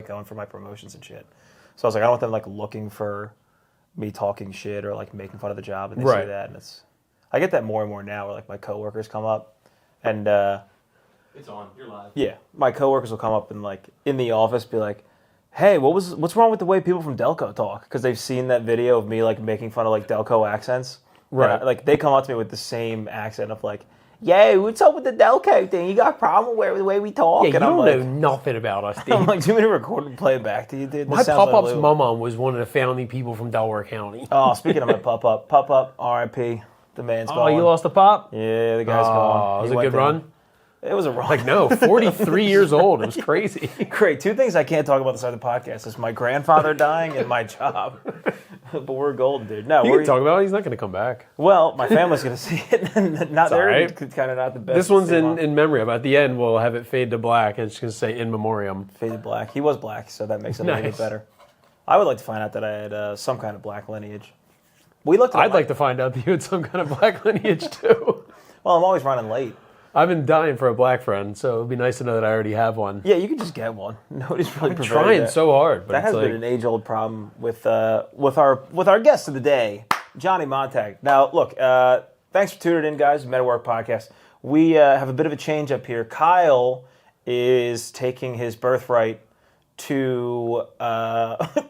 going for my promotions and shit. So I was like, I don't want them like looking for me talking shit or like making fun of the job, and they say that, and I get that more and more now, where like my coworkers come up, and it's on. You're live. Yeah, my coworkers will come up and like in the office be like, "Hey, what's wrong with the way people from Delco talk?" Because they've seen that video of me like making fun of like Delco accents. Right. Like they come up to me with the same accent of like, "Yeah, what's up with the Delco thing? You got a problem with the way we talk?" Yeah, and you I'm don't like, know nothing about us, dude. I'm like, "Do you want me to record and play it back to you, dude?" My pop-up's mama was one of the founding people from Delaware County. Oh, speaking of my pop-up, R.I.P. The man's gone. Oh, you lost the pop? Yeah, the guy's gone. Was it a good run? It was a run. Like, no, 43 years old. It was crazy. Great. Two things I can't talk about the side of the podcast is my grandfather dying and my job. But we're golden, dude. No, You can talk about it. He's not going to come back. Well, my family's going to see it. Not there. Right. Kind of not the best. This one's in memory of. At the end, we'll have it fade to black, and it's going to say in memoriam. Faded black. He was black, so that makes it a little bit better. I would like to find out that I had some kind of black lineage. I'd like to find out that you had some kind of black lineage, too. Well, I'm always running late. I've been dying for a black friend, so it would be nice to know that I already have one. Yeah, you can just get one. Nobody's really trying so hard. But that has been an age-old problem with our guest of the day, Johnny Montague. Now, look, thanks for tuning in, guys. Men at Work podcast. We have a bit of a change up here. Kyle is taking his birthright to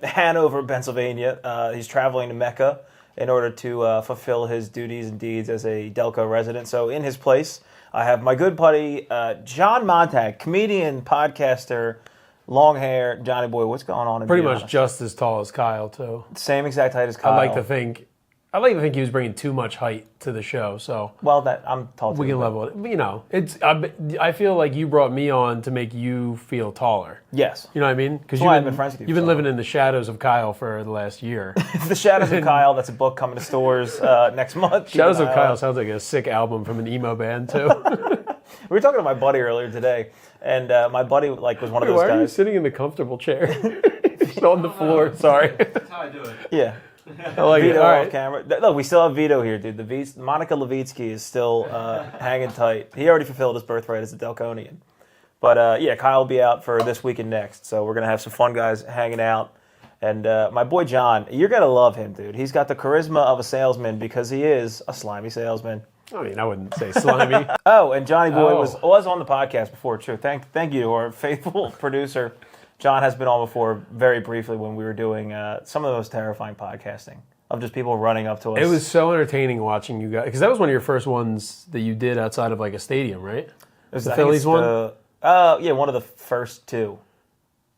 Hanover, Pennsylvania. He's traveling to Mecca in order to fulfill his duties and deeds as a Delco resident. So in his place, I have my good buddy, John Montague, comedian, podcaster, long hair. Johnny boy, what's going on? Pretty much just as tall as Kyle, too. Same exact height as Kyle. I like to think he was bringing too much height to the show. So I'm tall too. We can level it. You know, I feel like you brought me on to make you feel taller. Yes. You know what I mean? Because I've been friends with you. You've been living in the shadows of Kyle for the last year. The Shadows of Kyle. That's a book coming to stores next month. Shadows of Kyle sounds like a sick album from an emo band too. We were talking to my buddy earlier today, and my buddy was one of those guys. Why are you sitting in the comfortable chair? On the floor. Sorry. That's how I do it. Yeah. I like Vito it. All right. off camera. Look, we still have Vito here, dude. Monica Levitsky is still hanging tight. He already fulfilled his birthright as a Delconian. But Kyle will be out for this week and next. So we're going to have some fun guys hanging out. And my boy John, you're going to love him, dude. He's got the charisma of a salesman because he is a slimy salesman. I mean, I wouldn't say slimy. Oh, and Johnny boy was on the podcast before, too. Thank you to our faithful producer. John has been on before very briefly when we were doing some of the most terrifying podcasting of just people running up to us. It was so entertaining watching you guys, because that was one of your first ones that you did outside of like a stadium, right? It was the Phillies one? One of the first two.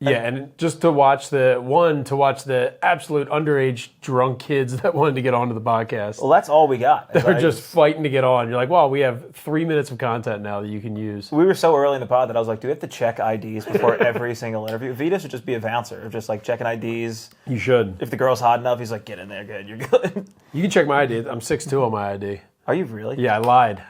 Yeah, and just to watch the absolute underage drunk kids that wanted to get onto the podcast. Well, that's all we got. They're just fighting to get on. You're like, well, we have 3 minutes of content now that you can use. We were so early in the pod that I was like, do we have to check IDs before every single interview? Vito should just be a bouncer, just like checking IDs. You should. If the girl's hot enough, he's like, get in there, good, you're good. You can check my ID. I'm 6'2" on my ID. Are you really? Yeah, I lied.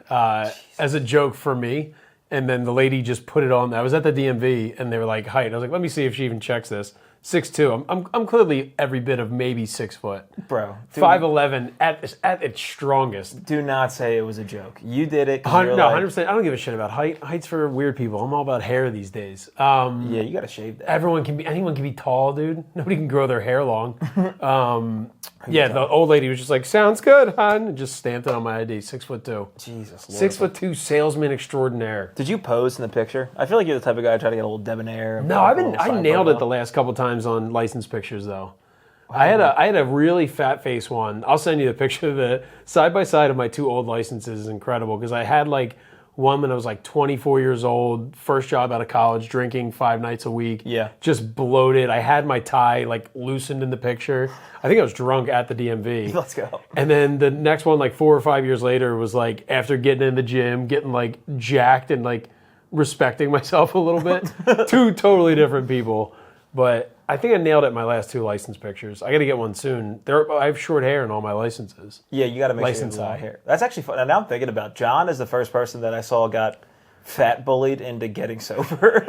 As a joke for me. And then the lady just put it on. I was at the DMV, and they were like, height. I was like, let me see if she even checks this. 6'2". I'm clearly every bit of maybe 6 foot. Bro. 5'11" at its strongest. Do not say it was a joke. You did it. 100%. I don't give a shit about height. Height's for weird people. I'm all about hair these days. Yeah, you got to shave that. Anyone can be tall, dude. Nobody can grow their hair long. The old lady was just like, sounds good, hon. And just stamped it on my ID. 6'2". Jesus Lord. 6'2" salesman extraordinaire. Did you pose in the picture? I feel like you're the type of guy to try to get a little debonair. No, I nailed it the last couple times on license pictures, though. Wow. I had a really fat face one. I'll send you the picture. The side by side of my 2 old licenses is incredible because I had like one when I was like 24 years old, first job out of college, drinking 5 nights a week. Yeah, just bloated. I had my tie like loosened in the picture. I think I was drunk at the DMV. Let's go. And then the next one, like 4 or 5 years later, was like after getting in the gym, getting like jacked and like respecting myself a little bit. 2 totally different people. But I think I nailed it in my last 2 license pictures. I got to get one soon. I have short hair in all my licenses. Yeah, you got to make license sure you have long hair. That's actually fun. And now I'm thinking about John is the first person that I saw got fat bullied into getting sober.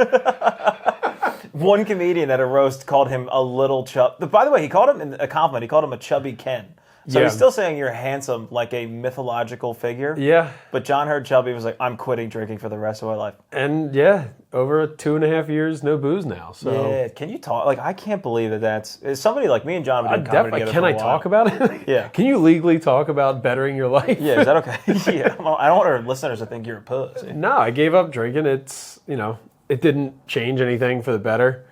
One comedian at a roast called him a little chub. By the way, he called him a compliment. He called him a chubby Ken. So Yeah. he's still saying you're handsome, like a mythological figure. Yeah. But John heard Chubby was like, I'm quitting drinking for the rest of my life. And yeah, over 2.5 years, no booze now. So Yeah, can you talk? Like, I can't believe that's somebody like me and John have been doing comedy together can for a I while. talk about it? Yeah. Can you legally talk about bettering your life? Yeah, is that okay? Yeah, I don't want our listeners to think you're a pussy. No, I gave up drinking. It's, it didn't change anything for the better.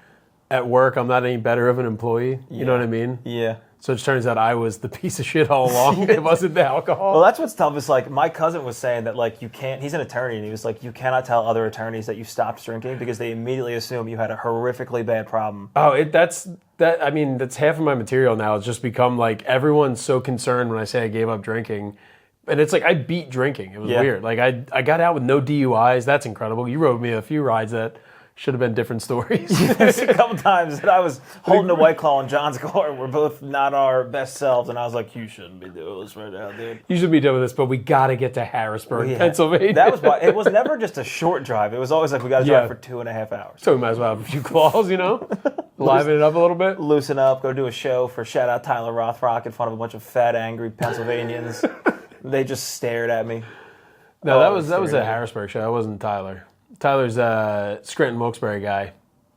At work, I'm not any better of an employee. You know what I mean? Yeah. So it turns out I was the piece of shit all along. It wasn't the alcohol. Well, that's what's tough. Is like my cousin was saying that like you can't. He's an attorney, and he was like, you cannot tell other attorneys that you stopped drinking because they immediately assume you had a horrifically bad problem. Oh, that's half of my material now. It's just become like everyone's so concerned when I say I gave up drinking. And it's like I beat drinking. It was weird. Like I got out with no DUIs. That's incredible. You rode me a few rides that should have been different stories. There's a couple times that I was holding a White Claw in John's car. We're both not our best selves, and I was like, "You shouldn't be doing this right now, dude." You should be done with this, but we got to get to Harrisburg, Pennsylvania. That was why it was never just a short drive. It was always like we got to drive for 2.5 hours. So we might as well have a few claws, liven it up a little bit. Loosen up, go do a show for shout out Tyler Rothrock in front of a bunch of fat, angry Pennsylvanians. They just stared at me. No, that was a Harrisburg show. That wasn't Tyler. Tyler's a Scranton Wilkes-Barre guy.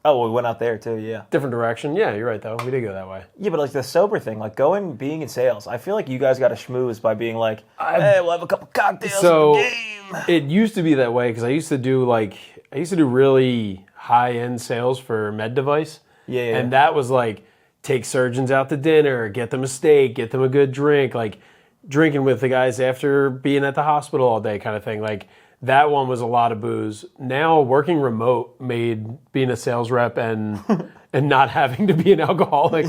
Oh, well, we went out there too, yeah. Different direction. Yeah, you're right, though. We did go that way. Yeah, but like the sober thing, like being in sales, I feel like you guys got to schmooze by being like, hey, we'll have a couple cocktails So in the game. it used to be that way because I used to do really high-end sales for med device. Yeah. And that was like take surgeons out to dinner, get them a steak, get them a good drink, like drinking with the guys after being at the hospital all day kind of thing. Like that one was a lot of booze. Now working remote made being a sales rep and not having to be an alcoholic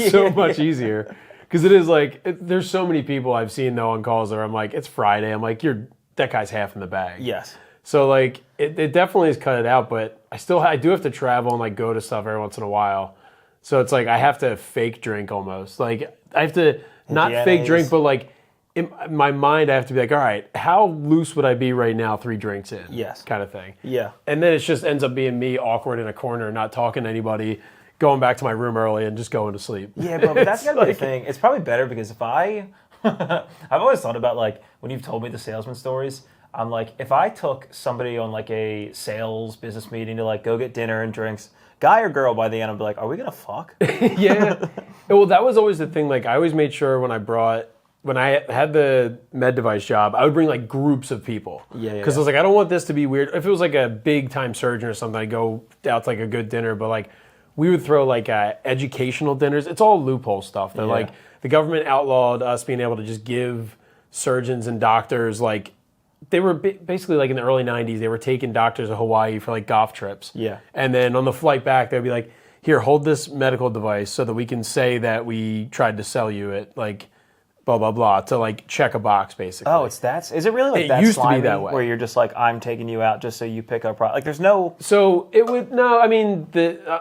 so much easier. Because it is like, there's so many people I've seen though on calls where I'm like, it's Friday. I'm like, that guy's half in the bag. Yes. So like, it definitely has cut it out, but I do have to travel and like go to stuff every once in a while. So it's like, I have to fake drink almost. Like I have to not fake drink, but like, in my mind, I have to be like, all right, how loose would I be right now 3 drinks in? Yes. Kind of thing. Yeah. And then it just ends up being me awkward in a corner, not talking to anybody, going back to my room early and just going to sleep. Yeah, but that's got to be the thing. It's probably better because if I've always thought about like, when you've told me the salesman stories, I'm like, if I took somebody on like a sales business meeting to like go get dinner and drinks, guy or girl, by the end, I'd be like, are we going to fuck? Yeah. Well, that was always the thing. Like, I always made sure when I had the med device job, I would bring like groups of people. Yeah. Because I was like, I don't want this to be weird. If it was like a big time surgeon or something, I'd go out to like a good dinner. But like, we would throw like educational dinners. It's all loophole stuff. They're like, the government outlawed us being able to just give surgeons and doctors like, they were basically like in the early 90s, they were taking doctors to Hawaii for like golf trips. Yeah. And then on the flight back, they'd be like, here, hold this medical device so that we can say that we tried to sell you it. Like, blah, blah, blah, to like check a box, basically. Oh, is it really like It that used to be slimy that way. where you're just like, I'm taking you out just so you pick up product? Like, there's no... So it would, no, I mean,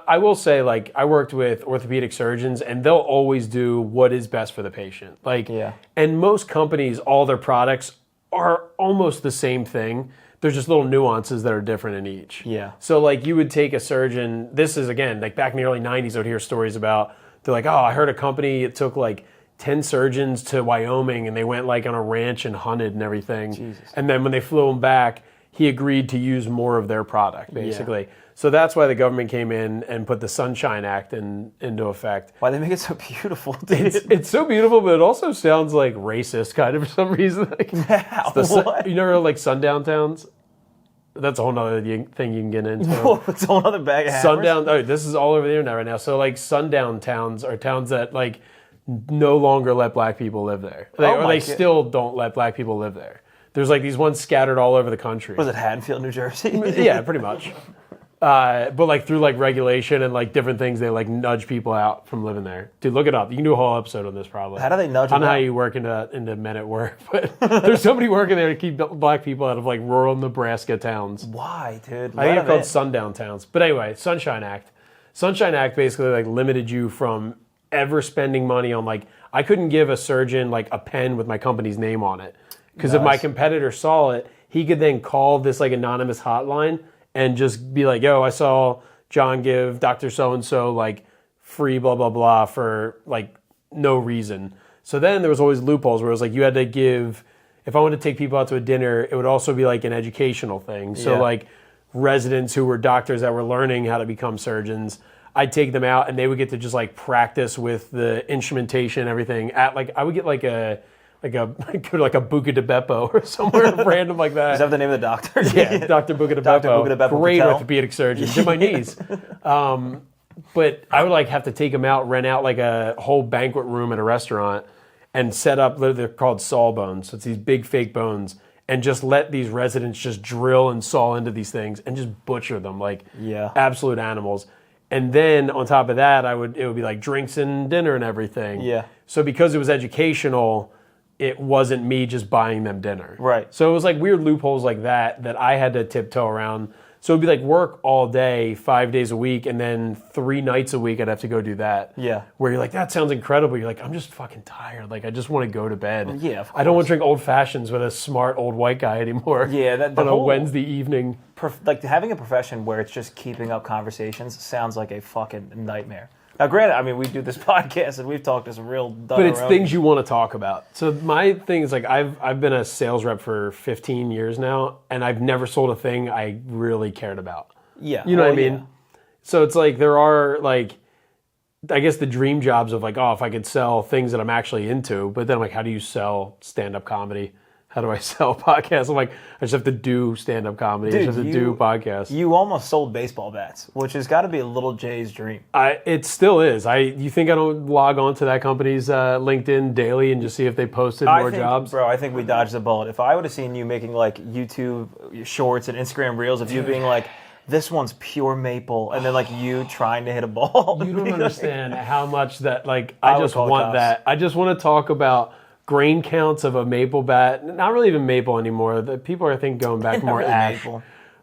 I will say, like, I worked with orthopedic surgeons, and they'll always do what is best for the patient. Like, and most companies, all their products are almost the same thing. There's just little nuances that are different in each. Yeah. So, like, you would take a surgeon, this is, again, like back in the early 90s, I would hear stories about, they're like, oh, I heard a company, it took like 10 surgeons to Wyoming and they went like on a ranch and hunted and everything. Jesus. And then when they flew him back, he agreed to use more of their product, basically. So that's why the government came in and put the Sunshine Act into effect. Why they make it so beautiful, dude? It's so beautiful, but it also sounds like racist kind of for some reason. Like, What? you know, like sundown towns? That's a whole nother thing you can get into. Whoa, it's a whole other bag of hammers. Sundown, oh, this is all over the internet right now. So like sundown towns are towns that like no longer let black people live there. They still don't let black people live there. There's like these ones scattered all over the country. Was it Haddonfield, New Jersey? Yeah, pretty much. But like through like regulation and like different things, they like nudge people out from living there. Dude, look it up. You can do a whole episode on this probably. How do they nudge them out? I don't know out? how you work into men at work, but there's somebody working there to keep black people out of like rural Nebraska towns. Why, dude? I think they're called sundown towns. But anyway, Sunshine Act. Sunshine Act basically like limited you from ever spending money on like, I couldn't give a surgeon like a pen with my company's name on it. Because if my competitor saw it, he could then call this like anonymous hotline and just be like, yo, I saw John give Dr. So-and-so like free blah, blah, blah for like no reason. So then there was always loopholes where it was like you had to give, if I wanted to take people out to a dinner, it would also be like an educational thing. So like residents who were doctors that were learning how to become surgeons, I'd take them out and they would get to just like practice with the instrumentation and everything at like, I would get like a Buca de Beppo or somewhere random like that. Is that the name of the doctor? Yeah, Dr. Buca de Dr. Beppo. Buca de Beppo Great Patel. orthopedic surgeon. Did my knees. But I would like have to take them out, rent out like a whole banquet room at a restaurant and set up, they're called saw bones. So it's these big fake bones, and just let these residents just drill and saw into these things and just butcher them like absolute animals. And then on top of that, it would be like drinks and dinner and everything. Yeah. So because it was educational, it wasn't me just buying them dinner. Right. So it was like weird loopholes like that I had to tiptoe around. So it'd be like work all day, 5 days a week, and then 3 nights a week I'd have to go do that. Yeah. Where you're like, that sounds incredible. You're like, I'm just fucking tired. Like, I just want to go to bed. Yeah, of I don't want to course. drink old fashions with a smart old white guy anymore. Yeah, on a Wednesday evening. Like having a profession where it's just keeping up conversations sounds like a fucking nightmare. Now, granted, I mean, we do this podcast and we've talked to some real But it's things you want to talk about. So my thing is like I've been a sales rep for 15 years now, and I've never sold a thing I really cared about. Yeah. You know what I mean? So it's like there are like, I guess the dream jobs of like, oh, if I could sell things that I'm actually into, but then I'm like, how do you sell stand-up comedy? How do I sell podcasts? I'm like, I just have to do stand-up comedy. Dude, I just have to do podcasts. You almost sold baseball bats, which has got to be a little Jay's dream. It still is. You think I don't log on to that company's LinkedIn daily and just see if they posted more jobs? Bro, I think we dodged the bullet. If I would have seen you making like YouTube shorts and Instagram reels of you being like, this one's pure maple, and then like you trying to hit a ball. You don't understand how much that, like, I I would just call the want cops. that. I just want to talk about grain counts of a maple bat. Not really even maple anymore. The people are, I think, going back more really ash. maple.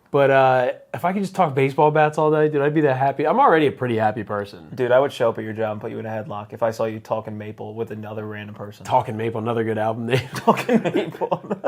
But if I could just talk baseball bats all day, dude, I'd be that happy. I'm already a pretty happy person. Dude, I would show up at your job and put you in a headlock if I saw you talking maple with another random person. Talking Maple, another good album name. Talking maple.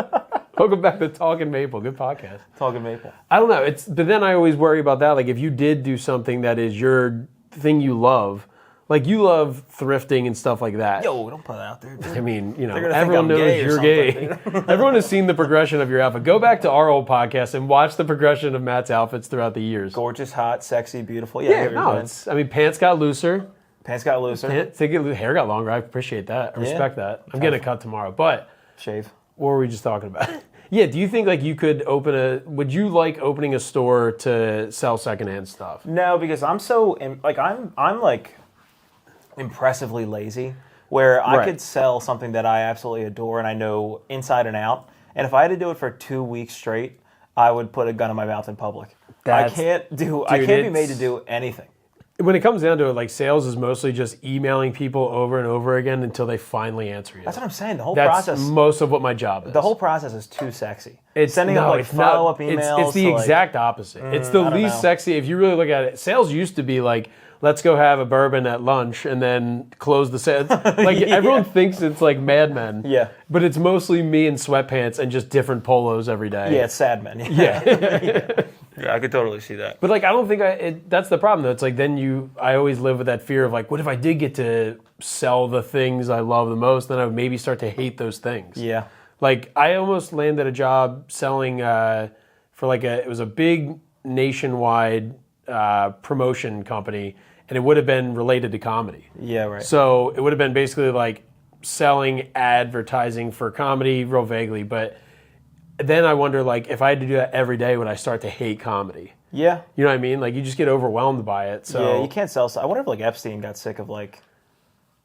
Welcome back to Talking Maple. Good podcast. Talking maple. I don't know. But then I always worry about that. Like, if you did do something that is your thing you love, like you love thrifting and stuff like that. Yo, don't put that out there, dude. I mean, you know, They're gonna everyone think I'm knows gay or you're gay. Everyone has seen the progression of your outfit. Go back to our old podcast and watch the progression of Matt's outfits throughout the years. Gorgeous, hot, sexy, beautiful. Yeah, Pants got looser. Pants got looser. Hair got longer. I appreciate that. I respect that. I'm getting a cut tomorrow. But Shave. what were we just talking about? Yeah, do you think like you could would you like opening a store to sell secondhand stuff? No, because I'm so I'm like impressively lazy, where I could sell something that I absolutely adore and I know inside and out. And if I had to do it for 2 weeks straight, I would put a gun in my mouth in public. I can't be made to do anything. When it comes down to it, like sales is mostly just emailing people over and over again until they finally answer you. That's what I'm saying. The whole That's process. most of what my job is. The whole process is too sexy. It's sending out like follow-up emails. It's the exact opposite. It's the least sexy. If you really look at it, sales used to be like, let's go have a bourbon at lunch and then close the sale. Like everyone thinks it's like Mad Men. Yeah. But it's mostly me in sweatpants and just different polos every day. Yeah, it's sad, man. Yeah. Yeah, I could totally see that. But like, I don't think that's the problem though. It's like I always live with that fear of like, what if I did get to sell the things I love the most? Then I would maybe start to hate those things. Yeah. Like I almost landed a job selling for it was a big nationwide promotion company, and it would have been related to comedy. Yeah, right. So it would have been basically like selling advertising for comedy, real vaguely, but then I wonder, like, if I had to do that every day, would I start to hate comedy? Yeah. You know what I mean? Like, you just get overwhelmed by it. So yeah, you can't sell. I wonder if like Epstein got sick of like.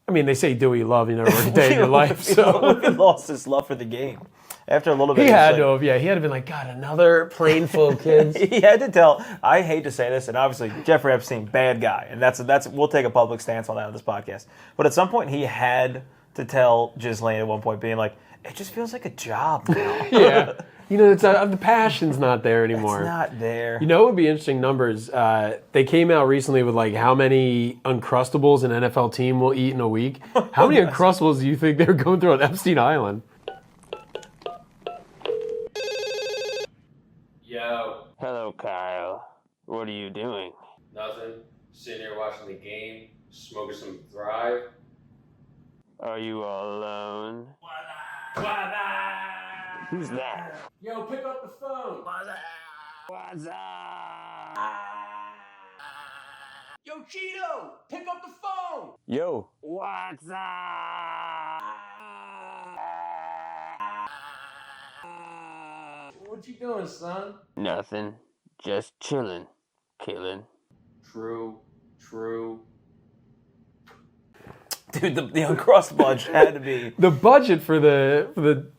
I mean, they say do what you love, you never work a day in your life. So he lost his love for the game after a little bit. He had to have, he had to have been like, God, another plane full of kids. He had to tell. I hate to say this, and obviously Jeffrey Epstein, bad guy, and that's we'll take a public stance on that on this podcast. But at some point, he had to tell Ghislaine at one point, being like, "It just feels like a job now." Yeah. You know, the passion's not there anymore. It's not there. You know, it would be interesting numbers. They came out recently with like how many Uncrustables an NFL team will eat in a week. How many Uncrustables do you think they were going through on Epstein Island? Yo, Hello, Kyle. What are you doing? nothing. Sitting here watching the game, smoking some Thrive. Are you all alone? Who's that? Yo, pick up the phone. What's up? Yo, Cheeto, pick up the phone. Yo. What's up? What you doing, son? Nothing. Just chilling. Killing. True. Dude, the uncrossed budge had to be. The budget for the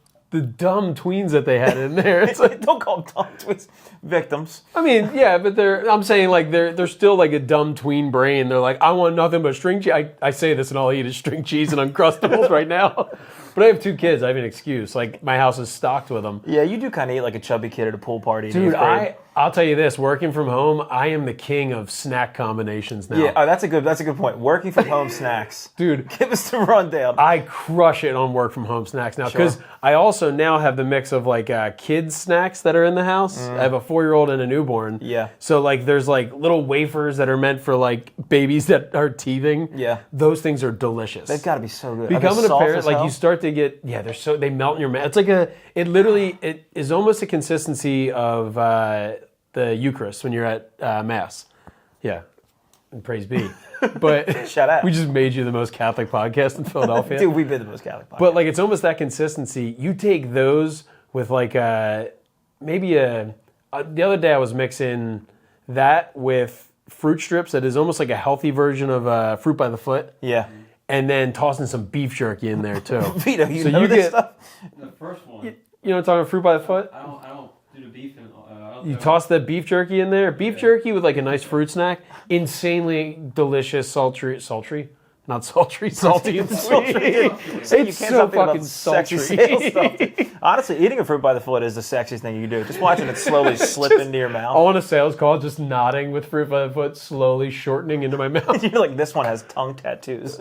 dumb tweens that they had in there. It's like, Don't call them dumb twins. Victims. I mean, yeah, but I'm saying like they're still like a dumb tween brain. They're like, I want nothing but string cheese. I say this and all I eat is string cheese and Uncrustables right now. But I have 2 kids. I have an excuse. Like my house is stocked with them. Yeah, you do kind of eat like a chubby kid at a pool party. Dude, I'll tell you this: working from home, I am the king of snack combinations now. Yeah, that's a good point. Working from home snacks. Dude, Give us the rundown. I crush it on work from home snacks now because I also now have the mix of like kids snacks that are in the house. I have a 4-year-old and a newborn. Yeah. So like there's like little wafers that are meant for like babies that are teething. Yeah. Those things are delicious. They've got to be so good. Becoming a parent, like you start to get, they melt in your mouth. It's like it is almost a consistency of the Eucharist when you're at Mass. Yeah. And praise be. But Shout out. we just made you the most Catholic podcast in Philadelphia. Dude, we've been the most Catholic podcast. But like it's almost that consistency. You take those with like maybe the other day I was mixing that with fruit strips that is almost like a healthy version of fruit by the foot. Yeah. And then tossing some beef jerky in there too. Vito, you So know you this get- stuff? The first one. You know what I'm talking about, fruit by the foot? I don't do the beef and You toss that beef jerky in there. Beef jerky with like a nice fruit snack. Insanely delicious, sultry. Not sultry, salty and sweet. It's You can't so stop thinking about fucking sexy sultry. sales stuff. Honestly, eating a fruit by the foot is the sexiest thing you can do. Just watching it slowly slip into your mouth. All on a sales call, just nodding with fruit by the foot, slowly shortening into my mouth. You're like, this one has tongue tattoos.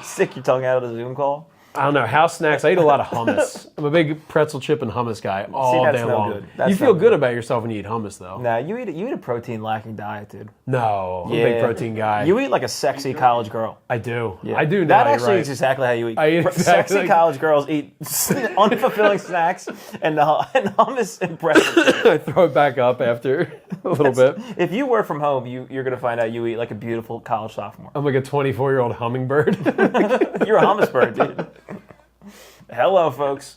Stick your tongue out at a Zoom call. I don't know. House snacks, I eat a lot of hummus. I'm a big pretzel chip and hummus guy all that's day no long. good. That's You feel no good good. about yourself when you eat hummus, though. Nah, you eat a protein lacking diet, dude. No, I'm a big protein guy. You eat like a sexy college girl. I do. Yeah. I do That now, you're actually right. is exactly how you eat. I eat exactly Sexy like- college girls eat unfulfilling snacks and hummus and pretzels. I throw it back up after a little bit. If you work from home, you're going to find out you eat like a beautiful college sophomore. I'm like a 24-year-old hummingbird. You're a hummus bird, dude. Hello, folks.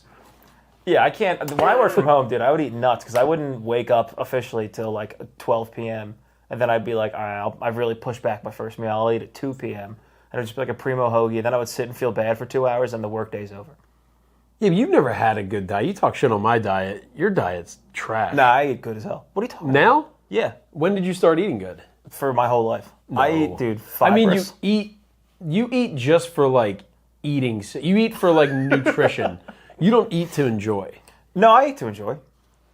Yeah, I can't. When I work from home, dude, I would eat nuts because I wouldn't wake up officially till like 12 p.m. And then I'd be like, all right, I've really pushed back my first meal. I'll eat at 2 p.m. And it would just be like a primo hoagie. Then I would sit and feel bad for 2 hours and the workday's over. Yeah, but you've never had a good diet. You talk shit on my diet. Your diet's trash. Nah, I eat good as hell. What are you talking about? Now? Yeah, When did you start eating good? for my whole life. I eat, dude, fibers. I mean, you eat just for like eating. You eat for like nutrition. You don't eat to enjoy. No, I eat to enjoy.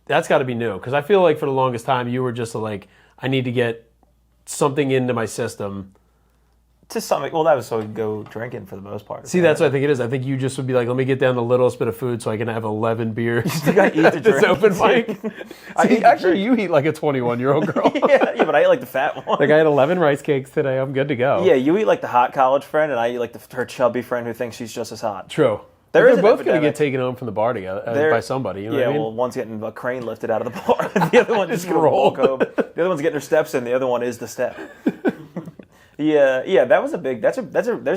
That's got to be new because I feel like for the longest time you were just like, I need to get something into my system. To some, well, that was so we could go drinking for the most part. See, that's what I think it is. I think you just would be like, let me get down the littlest bit of food so I can have 11 beers. I eat to At this drink. open mic. I See, eat to actually, drink. you eat like a 21-year-old girl. yeah, but I eat like the fat one. Like I had 11 rice cakes today. I'm good to go. Yeah, you eat like the hot college friend, and I eat like her chubby friend who thinks she's just as hot. True. There is They're an both going to epidemic. get taken home from the bar together by somebody. You know yeah, what I mean? well, one's getting a crane lifted out of the bar. The other one just gonna roll. walk home. The other one's getting her steps in. The other one is the step. Yeah, that was a big. There's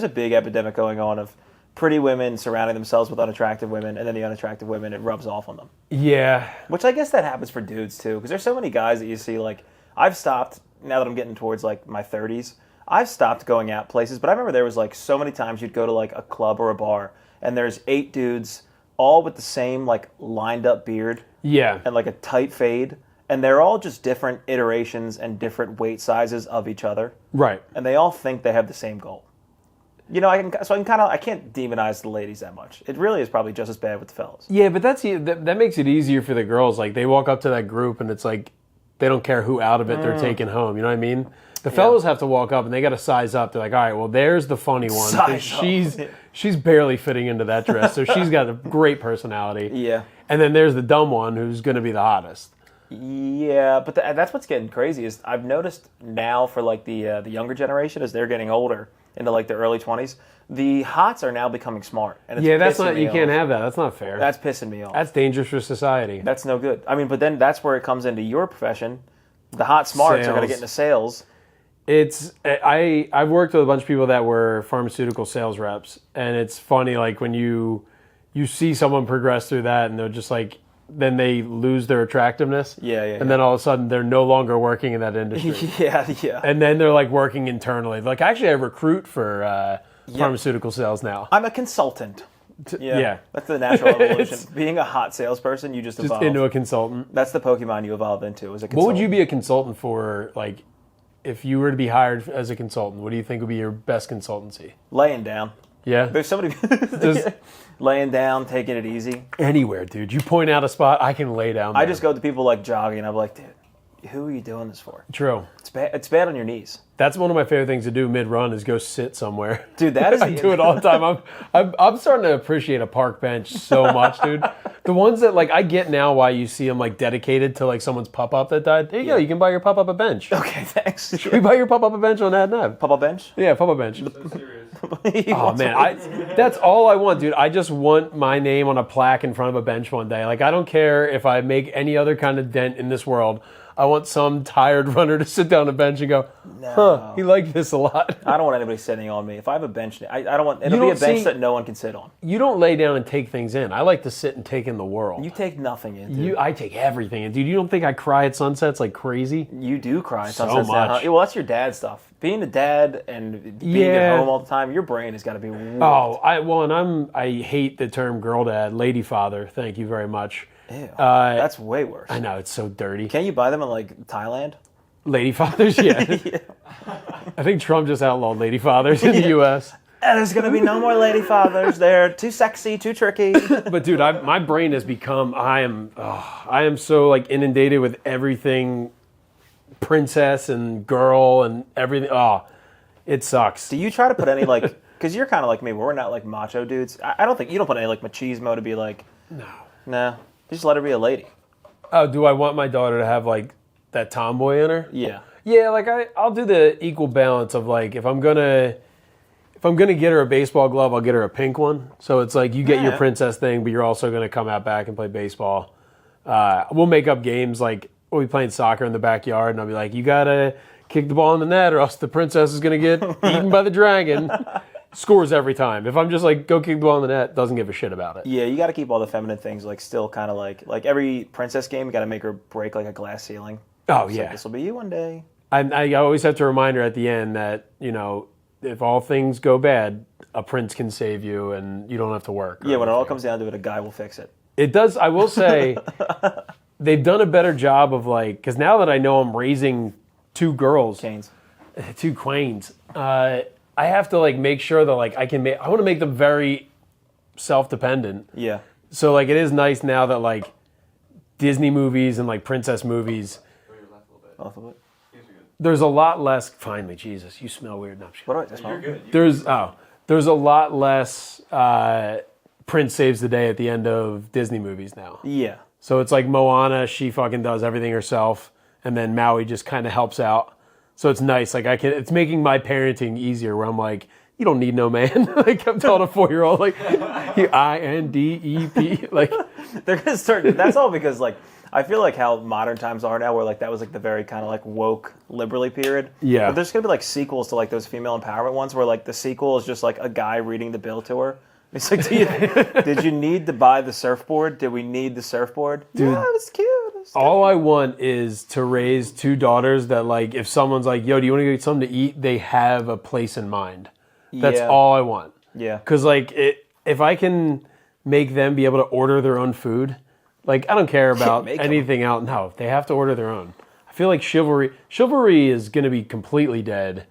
a big epidemic going on of pretty women surrounding themselves with unattractive women, and then the unattractive women, it rubs off on them. Yeah. Which I guess that happens for dudes too, because there's so many guys that you see. Like, I've stopped now that I'm getting towards like my 30s. I've stopped going out places, but I remember there was like so many times you'd go to like a club or a bar, and there's 8 dudes all with the same like lined up beard Yeah. and like a tight fade, and they're all just different iterations and different weight sizes of each other, Right. and they all think they have the same goal. You know, I can't demonize the ladies that much. It really is probably just as bad with the fellas. Yeah, but that makes it easier for the girls. Like they walk up to that group and it's like they don't care who out of it they're taking home. You know what I mean? The fellows have to walk up and they got to size up. They're like, all right, well, there's the funny one. 'Cause Size up. she's barely fitting into that dress, so she's got a great personality. Yeah. And then there's the dumb one who's going to be the hottest. Yeah, but that's what's getting crazy is I've noticed now for like the younger generation as they're getting older into like the early 20s, the hots are now becoming smart. And it's That's pissing not. me You can't off. have that. That's not fair. That's pissing me off. That's dangerous for society. That's no good. I mean, but then that's where it comes into your profession. The hot smarts are going to get into sales. I've worked with a bunch of people that were pharmaceutical sales reps, and it's funny like when you see someone progress through that, and they're just like. Then they lose their attractiveness. And then all of a sudden they're no longer working in that industry. Yeah. And then they're like working internally. Like actually I recruit for pharmaceutical sales now. I'm a consultant. Yeah. That's the natural evolution. Being a hot salesperson, you just evolve. Into a consultant. That's the Pokemon you evolve into as a consultant. What would you be a consultant for, like, if you were to be hired as a consultant? What do you think would be your best consultancy? Laying down. Yeah? There's somebody laying down, taking it easy. Anywhere, dude. You point out a spot, I can lay down there. I just go to people like jogging. I'm like, dude, who are you doing this for? True. It's bad on your knees. That's one of my favorite things to do mid-run is go sit somewhere. Dude, that is... I do it all the time. I'm starting to appreciate a park bench so much, dude. The ones that, like, I get now why you see them, like, dedicated to, like, someone's pop-up that died. There you go. You can buy your pop-up a bench. Okay, thanks. Should we buy your pop-up a bench on AdNav? Pop-up bench? Yeah, pop-up bench. So serious. Oh, man. That's all I want, dude. I just want my name on a plaque in front of a bench one day. Like, I don't care if I make any other kind of dent in this world. I want some tired runner to sit down on a bench and go, huh, he liked this a lot. I don't want anybody sitting on me. If I have a bench, I don't want... It'll be a bench that no one can sit on. You don't lay down and take things in. I like to sit and take in the world. You take nothing in, dude. I take everything in. Dude, you don't think I cry at sunsets like crazy? You do cry at So sunsets now, much. huh? Well, that's your dad stuff. Being a dad and being at home all the time, your brain has got to be warped. I hate the term girl dad, lady father. Thank you very much. Ew, that's way worse. I know, it's so dirty. Can't you buy them in, like, Thailand? Lady fathers, yeah. I think Trump just outlawed lady fathers in the U.S. There's going to be no more lady fathers. They're too sexy, too tricky. But, dude, my brain has become, I am so, like, inundated with everything princess and girl and everything. Oh, it sucks. Do you try to put any, like, because you're kind of like me, where we're not, like, macho dudes. I don't think, you don't put any, like, machismo to be like, no. Just let her be a lady. Oh, do I want my daughter to have, like, that tomboy in her? Yeah. Yeah, like, I'll do the equal balance of, like, if I'm gonna get her a baseball glove, I'll get her a pink one. So it's like you get your princess thing, but you're also gonna come out back and play baseball. We'll make up games, like, we'll be playing soccer in the backyard, and I'll be like, you gotta kick the ball in the net or else the princess is gonna get eaten by the dragon. Scores every time. If I'm just like, go kick the ball in the net, doesn't give a shit about it. Yeah, you got to keep all the feminine things, like, still kind of like every princess game, you got to make her break, like, a glass ceiling. Oh, It's yeah. like, this will be you one day. I always have to remind her at the end that, you know, if all things go bad, a prince can save you and you don't have to work. Yeah, when it all comes down to it, a guy will fix it. It does, I will say, they've done a better job of, like, because now that I know I'm raising two girls, two queens, I have to, like, make sure that, like, I want to make them very self-dependent. Yeah. So, like, it is nice now that, like, Disney movies and, like, princess movies, Off of it. there's a lot less, finally, Jesus, you smell weird. No, I'm just What do I smell? You're good. there's a lot less Prince saves the day at the end of Disney movies now. Yeah. So it's like Moana, she fucking does everything herself, and then Maui just kind of helps out. So it's nice. Like, it's making my parenting easier where I'm like, you don't need no man. Like, I'm telling a 4-year-old, like, INDEP. Like, They're going to start, that's all because, like, I feel like how modern times are now, where, like, that was, like, the very kind of, like, woke, liberally period. Yeah. But there's going to be, like, sequels to, like, those female empowerment ones where, like, the sequel is just, like, a guy reading the bill to her. It's like, did you need to buy the surfboard? Did we need the surfboard? Dude, yeah, it was cute. All I want is to raise two daughters that, like, if someone's like, yo, do you want to get something to eat? They have a place in mind. That's all I want. Yeah. Because, like, if I can make them be able to order their own food, like, I don't care about anything else. No, they have to order their own. I feel like chivalry is going to be completely dead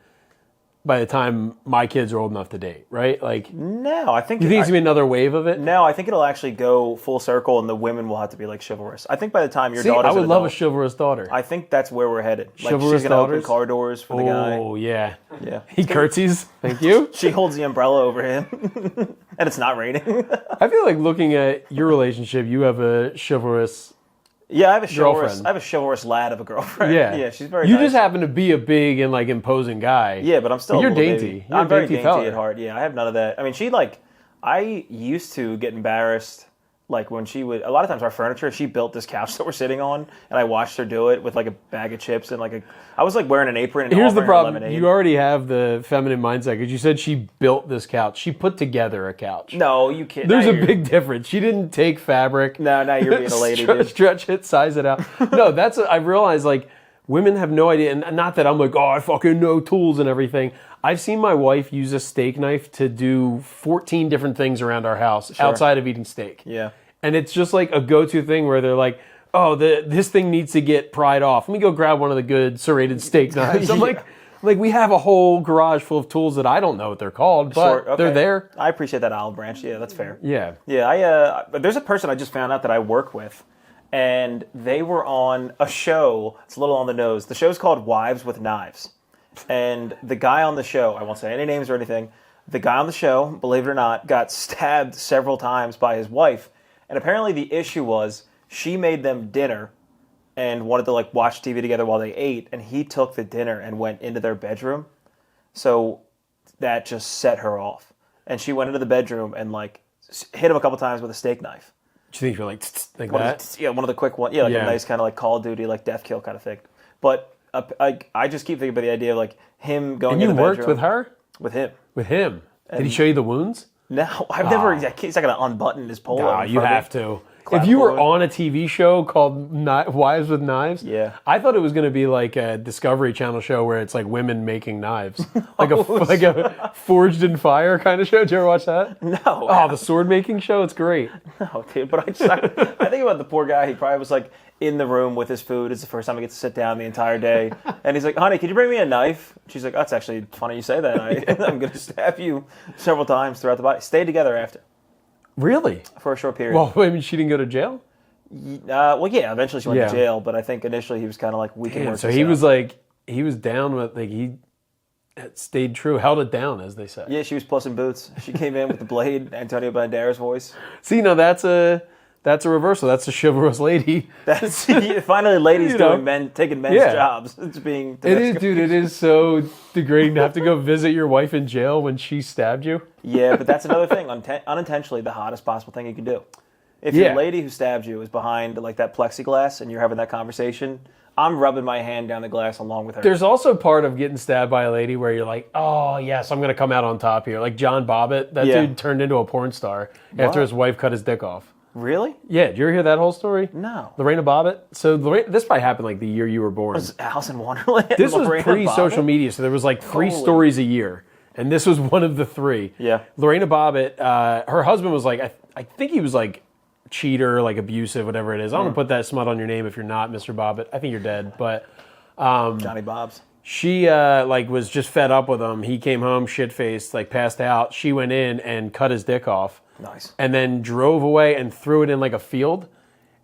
by the time my kids are old enough to date, right? Like, no, I think... You think it's going to be another wave of it? No, I think it'll actually go full circle and the women will have to be, like, chivalrous. I think by the time your daughter's I would an love a adult, chivalrous daughter. I think that's where we're headed. Like, Chivalrous she's going to open daughters? car doors for the guy. Oh, yeah. Yeah. He curtsies. Thank you. She holds the umbrella over him. And it's not raining. I feel like looking at your relationship, you have a chivalrous Yeah, I have a girlfriend. I have a chivalrous lad of a girlfriend. Yeah, Yeah, she's very You nice. just happen to be a big and like imposing guy. Yeah, but I'm still. You're a little dainty. baby. You're I'm a very dainty dainty fella. at heart. Yeah, I have none of that. I mean, I used to get embarrassed. Like when she would, a lot of times our furniture, she built this couch that we're sitting on, and I watched her do it with like a bag of chips and I was like wearing an apron and Here's the offering her problem. lemonade. You already have the feminine mindset because you said she built this couch. She put together a couch. No, you can't. There's a big difference. She didn't take fabric. No, now you're being a lady, dude. Stretch it, size it out. No, I realized like women have no idea, and not that I'm like, oh, I fucking know tools and everything. I've seen my wife use a steak knife to do 14 different things around our house outside of eating steak. Yeah. And it's just like a go-to thing where they're like, oh, this thing needs to get pried off. Let me go grab one of the good serrated steak knives. I'm like, we have a whole garage full of tools that I don't know what they're called, but they're there. I appreciate that olive branch. Yeah, that's fair. Yeah. Yeah, but there's a person I just found out that I work with, and they were on a show. It's a little on the nose. The show's called Wives with Knives. And the guy on the show, I won't say any names or anything, the guy on the show, believe it or not, got stabbed several times by his wife. And apparently the issue was she made them dinner and wanted to like watch TV together while they ate, and he took the dinner and went into their bedroom. So that just set her off. And she went into the bedroom and like hit him a couple times with a steak knife. Do you think you're like that? One of the quick ones. Yeah, like a nice kind of like Call of Duty, like death kill kind of thing. But I just keep thinking about the idea of like him going in the bedroom. And you worked with her? With him. With him. Did he show you the wounds? No, I've never. He's not going to unbutton his polo. No, you have to. If you were on a TV show called Wives with Knives, I thought it was going to be like a Discovery Channel show where it's like women making knives, like a Forged in Fire kind of show. Did you ever watch that? No. Oh, the sword making show. It's great. No, dude. But I think about the poor guy. He probably was like in the room with his food. It's the first time he gets to sit down the entire day, and he's like, "Honey, could you bring me a knife?" She's like, "That's actually funny you say that. I'm going to stab you several times throughout the body." Stayed together after. Really? For a short period. Well, I mean, she didn't go to jail? Yeah, eventually she went to jail, but I think initially he was kind of like, we can work so he was like, he was down with, like, he stayed true, held it down, as they say. Yeah, she was Puss in Boots. She came in with the blade, Antonio Banderas' voice. See, no, that's a reversal. That's a chivalrous lady. That's finally ladies taking men's jobs. It's being it is, dude. It is so degrading to have to go visit your wife in jail when she stabbed you. Yeah, but that's another thing. Unintentionally, the hottest possible thing you can do. If your lady who stabbed you is behind like that plexiglass and you're having that conversation, I'm rubbing my hand down the glass along with her. There's also part of getting stabbed by a lady where you're like, oh yes, I'm gonna come out on top here. Like John Bobbitt, that dude turned into a porn star after his wife cut his dick off. Really? Yeah, did you ever hear that whole story? No. Lorena Bobbitt? So this probably happened like the year you were born. Was Alice in Wonderland? This was pre-social media, so there was like three stories a year. And this was one of the three. Yeah. Lorena Bobbitt, her husband was like, I think he was like cheater, like abusive, whatever it is. I don't want to put that smut on your name if you're not Mr. Bobbitt. I think you're dead, but... Johnny Bob's. She like was just fed up with him. He came home shit-faced, like passed out. She went in and cut his dick off. Nice. And then drove away and threw it in like a field.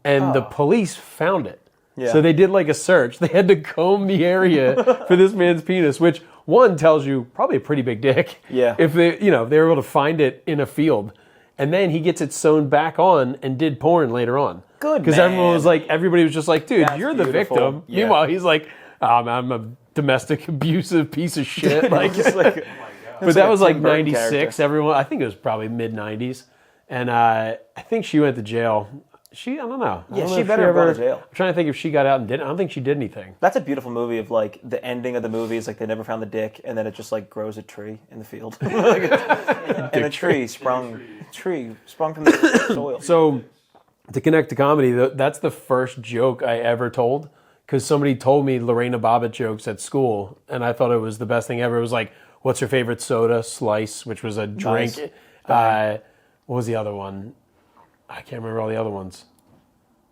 And the police found it. Yeah. So they did like a search. They had to comb the area for this man's penis, which one tells you probably a pretty big dick. Yeah. If they were able to find it in a field. And then he gets it sewn back on and did porn later on. Good, because everybody was just like, dude, you're the victim. Yeah. Meanwhile, he's like, I'm a domestic abusive piece of shit. Like, but that was like 96. Everyone, I think it was probably mid 90s. And I think she went to jail. I don't know. She better have gone to jail. I'm trying to think if she got out and did it. I don't think she did anything. That's a beautiful movie of like the ending of the movie is like they never found the dick and then it just like grows a tree in the field. And a tree sprung from the soil. So to connect to comedy, that's the first joke I ever told because somebody told me Lorena Bobbitt jokes at school and I thought it was the best thing ever. It was like, what's your favorite soda? Slice, which was a drink. Nice. What was the other one? I can't remember all the other ones.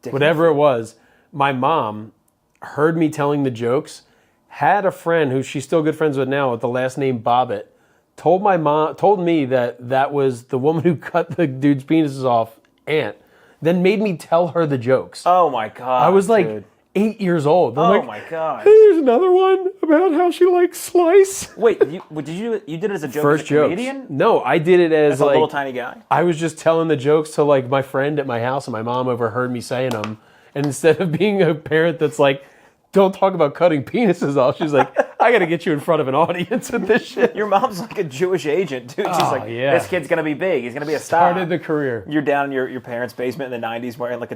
Whatever it was, my mom heard me telling the jokes, had a friend who she's still good friends with now with the last name Bobbitt, told me that was the woman who cut the dude's penises off, aunt, then made me tell her the jokes. Oh my God. I was like, dude. 8 years old. I'm my God. Hey, there's another one about how she likes slice. Wait, you did it as a joke First as a comedian? Jokes. No, I did it as a like... little tiny guy? I was just telling the jokes to like my friend at my house and my mom overheard me saying them. And instead of being a parent that's like, don't talk about cutting penises off, she's like, I got to get you in front of an audience with this shit. Your mom's like a Jewish agent, dude. She's like, this kid's gonna be big. He's gonna be a star. Started the career. You're down in your parents' basement in the '90s wearing like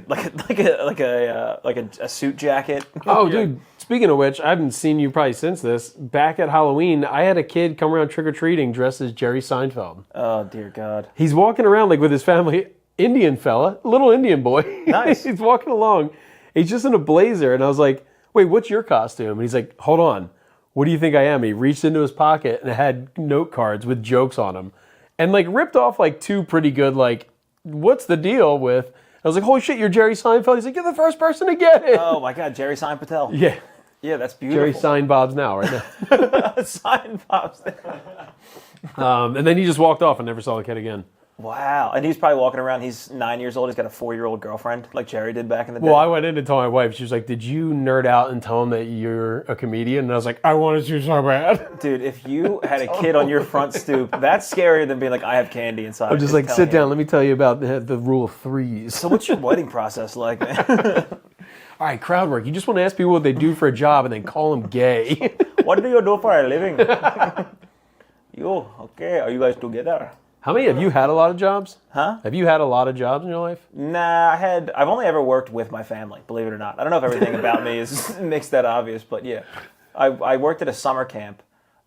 a suit jacket. Oh, dude. Speaking of which, I haven't seen you probably since this. Back at Halloween, I had a kid come around trick or treating dressed as Jerry Seinfeld. Oh dear God. He's walking around like with his family, Indian fella, little Indian boy. Nice. He's walking along. He's just in a blazer, and I was like, wait, what's your costume? And he's like, hold on. What do you think I am? He reached into his pocket and it had note cards with jokes on them. And like ripped off like two pretty good, like, what's the deal with... I was like, holy shit, you're Jerry Seinfeld. He's like, you're the first person to get it. Oh my God, Jerry Seinfeld. Yeah. Yeah, that's beautiful. Jerry Sign Bob's now, right now. Sign Bob's. And then he just walked off and never saw the kid again. Wow. And he's probably walking around. He's 9 years old. He's got a 4-year-old girlfriend like Jerry did back in the day. Well, I went in to tell my wife. She was like, did you nerd out and tell him that you're a comedian? And I was like, I wanted to so bad. Dude, if you had a kid on your front stoop, that's scarier than being like, I have candy inside. I'm just like, sit down. Let me tell you about the rule of threes. So what's your wedding process like, man? All right, crowd work. You just want to ask people what they do for a job and then call them gay. What do you do for a living? You, okay. Are you guys together? How many have you had a lot of jobs? Huh? Have you had a lot of jobs in your life? Nah, I've only ever worked with my family, believe it or not. I don't know if everything about me makes that obvious, but yeah. I worked at a summer camp,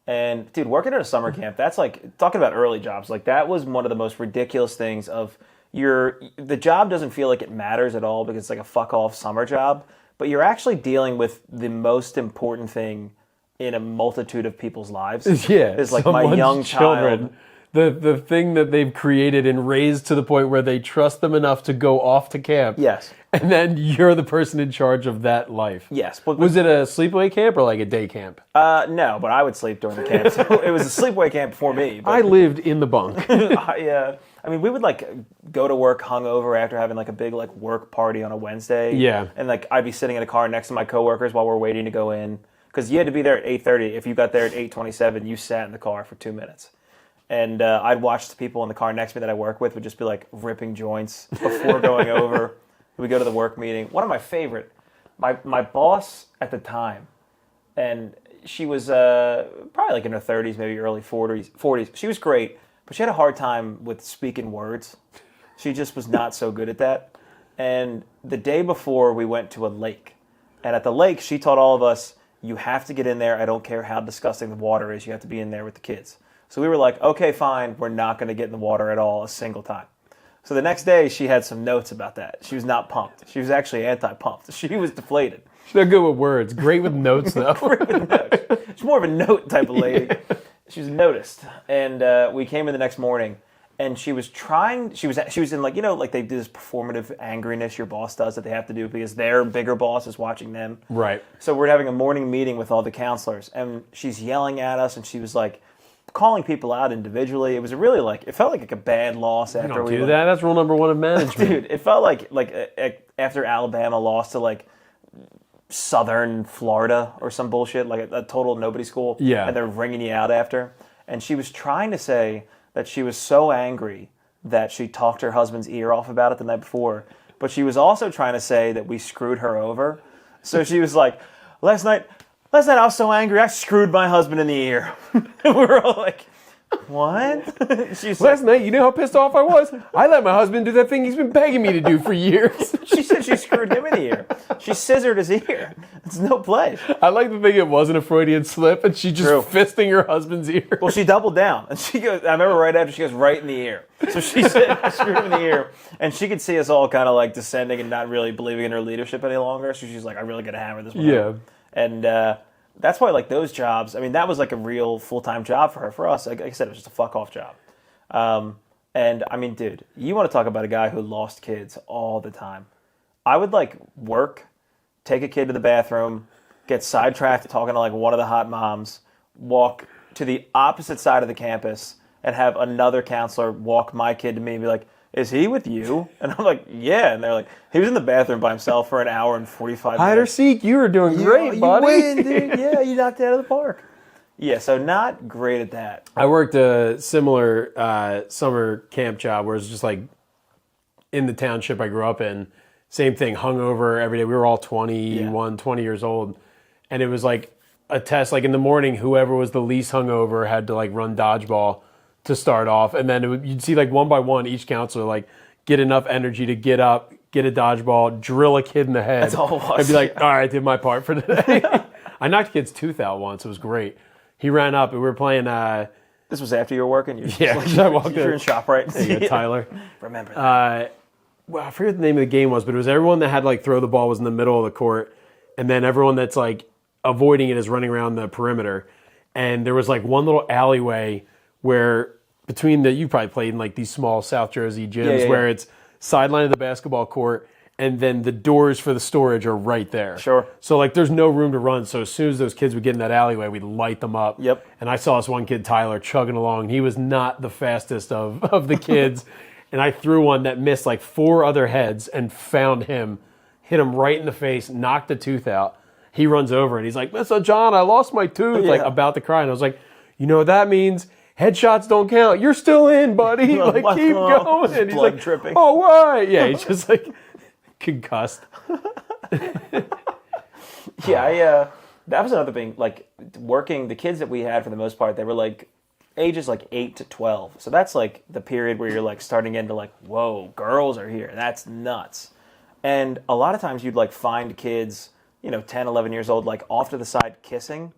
and dude, working at a summer camp, that's like, talking about early jobs, like that was one of the most ridiculous things of the job doesn't feel like it matters at all because it's like a fuck off summer job, but you're actually dealing with the most important thing in a multitude of people's lives. Yeah. It's like my young child. The thing that they've created and raised to the point where they trust them enough to go off to camp. Yes. And then you're the person in charge of that life. Yes. But was it a sleepaway camp or like a day camp? No, but I would sleep during the camp. So it was a sleepaway camp for me. But I lived in the bunk. I mean, we would like go to work hungover after having like a big like work party on a Wednesday. Yeah. And like I'd be sitting in a car next to my coworkers while we're waiting to go in. Because you had to be there at 8:30. If you got there at 8:27, you sat in the car for 2 minutes. And I'd watch the people in the car next to me that I work with would just be like ripping joints before going over. We go to the work meeting. One of my favorite, my boss at the time, and she was probably like in her 30s, maybe early 40s. She was great, but she had a hard time with speaking words. She just was not so good at that. And the day before, we went to a lake. And at the lake, she taught all of us, you have to get in there. I don't care how disgusting the water is. You have to be in there with the kids. So we were like, okay, fine. We're not going to get in the water at all a single time. So the next day, she had some notes about that. She was not pumped. She was actually anti-pumped. She was deflated. She's not good with words. Great with notes, though. Great with notes. She's more of a note type of lady. Yeah. She was noticed. And we came in the next morning, and she was in like, you know, like they do this performative angriness your boss does that they have to do because their bigger boss is watching them. Right. So we're having a morning meeting with all the counselors, and she's yelling at us, and she was like, calling people out individually. It was really like, it felt like a bad loss after don't do that. That's rule number one of management. Dude, it felt like after Alabama lost to like Southern Florida or some bullshit, like a total nobody school. Yeah. And they're ringing you out after. And she was trying to say that she was so angry that she talked her husband's ear off about it the night before. But she was also trying to say that we screwed her over. So she was like, Last night I was so angry, I screwed my husband in the ear. And we were all like, what? Last night, you know how pissed off I was? I let my husband do that thing he's been begging me to do for years. She said she screwed him in the ear. She scissored his ear. It's no play. I like to think it wasn't a Freudian slip, and she just fisting her husband's ear. Well, she doubled down. And she goes, I remember right after, she goes right in the ear. So she said, I screwed him in the ear. And she could see us all kind of like descending and not really believing in her leadership any longer. So she's like, I really got to hammer this one out. And that's why, like, those jobs, I mean, that was like a real full-time job for her. For us, like I said, it was just a fuck-off job. And, I mean, dude, you want to talk about a guy who lost kids all the time. I would, like, work, take a kid to the bathroom, get sidetracked talking to, like, one of the hot moms, walk to the opposite side of the campus, and have another counselor walk my kid to me and be like, is he with you? And I'm like, yeah. And they're like, he was in the bathroom by himself for an hour and 45 minutes. Hide or seek, you were doing great, buddy. You win, dude. Yeah, you knocked it out of the park. Yeah, so not great at that. I worked a similar summer camp job where it's just like in the township I grew up in. Same thing, hungover every day. We were all 21, 20 years old. And it was like a test. Like in the morning, whoever was the least hungover had to like run dodgeball to start off. And then you'd see like one by one, each counselor like get enough energy to get up, get a dodgeball, drill a kid in the head. That's all it was. I'd be like, all right, I did my part for today. I knocked a kid's tooth out once. It was great. He ran up and we were playing... This was after you were working? You're yeah, I walked you're in ShopRite. There you go, Tyler. Remember that. Well, I forget what the name of the game was, but it was everyone that had like throw the ball was in the middle of the court, and then everyone that's like avoiding it is running around the perimeter. And there was like one little alleyway where between you probably played in like these small South Jersey gyms where it's sideline of the basketball court, and then the doors for the storage are right there. Sure. So like there's no room to run. So as soon as those kids would get in that alleyway, we'd light them up. Yep. And I saw this one kid, Tyler, chugging along. He was not the fastest of the kids. And I threw one that missed like 4 other heads and found him, hit him right in the face, knocked the tooth out. He runs over and he's like, Mr. John, I lost my tooth. Like about to cry. And I was like, you know what that means? Headshots don't count. You're still in, buddy. Like keep going. And he's blood like, dripping. oh, why? Yeah, he's just like concussed. Yeah, that was another thing. Like working, the kids that we had for the most part, they were like ages like 8 to 12. So that's like the period where you're like starting into like, whoa, girls are here. That's nuts. And a lot of times you'd like find kids, 10, 11 years old, like off to the side kissing.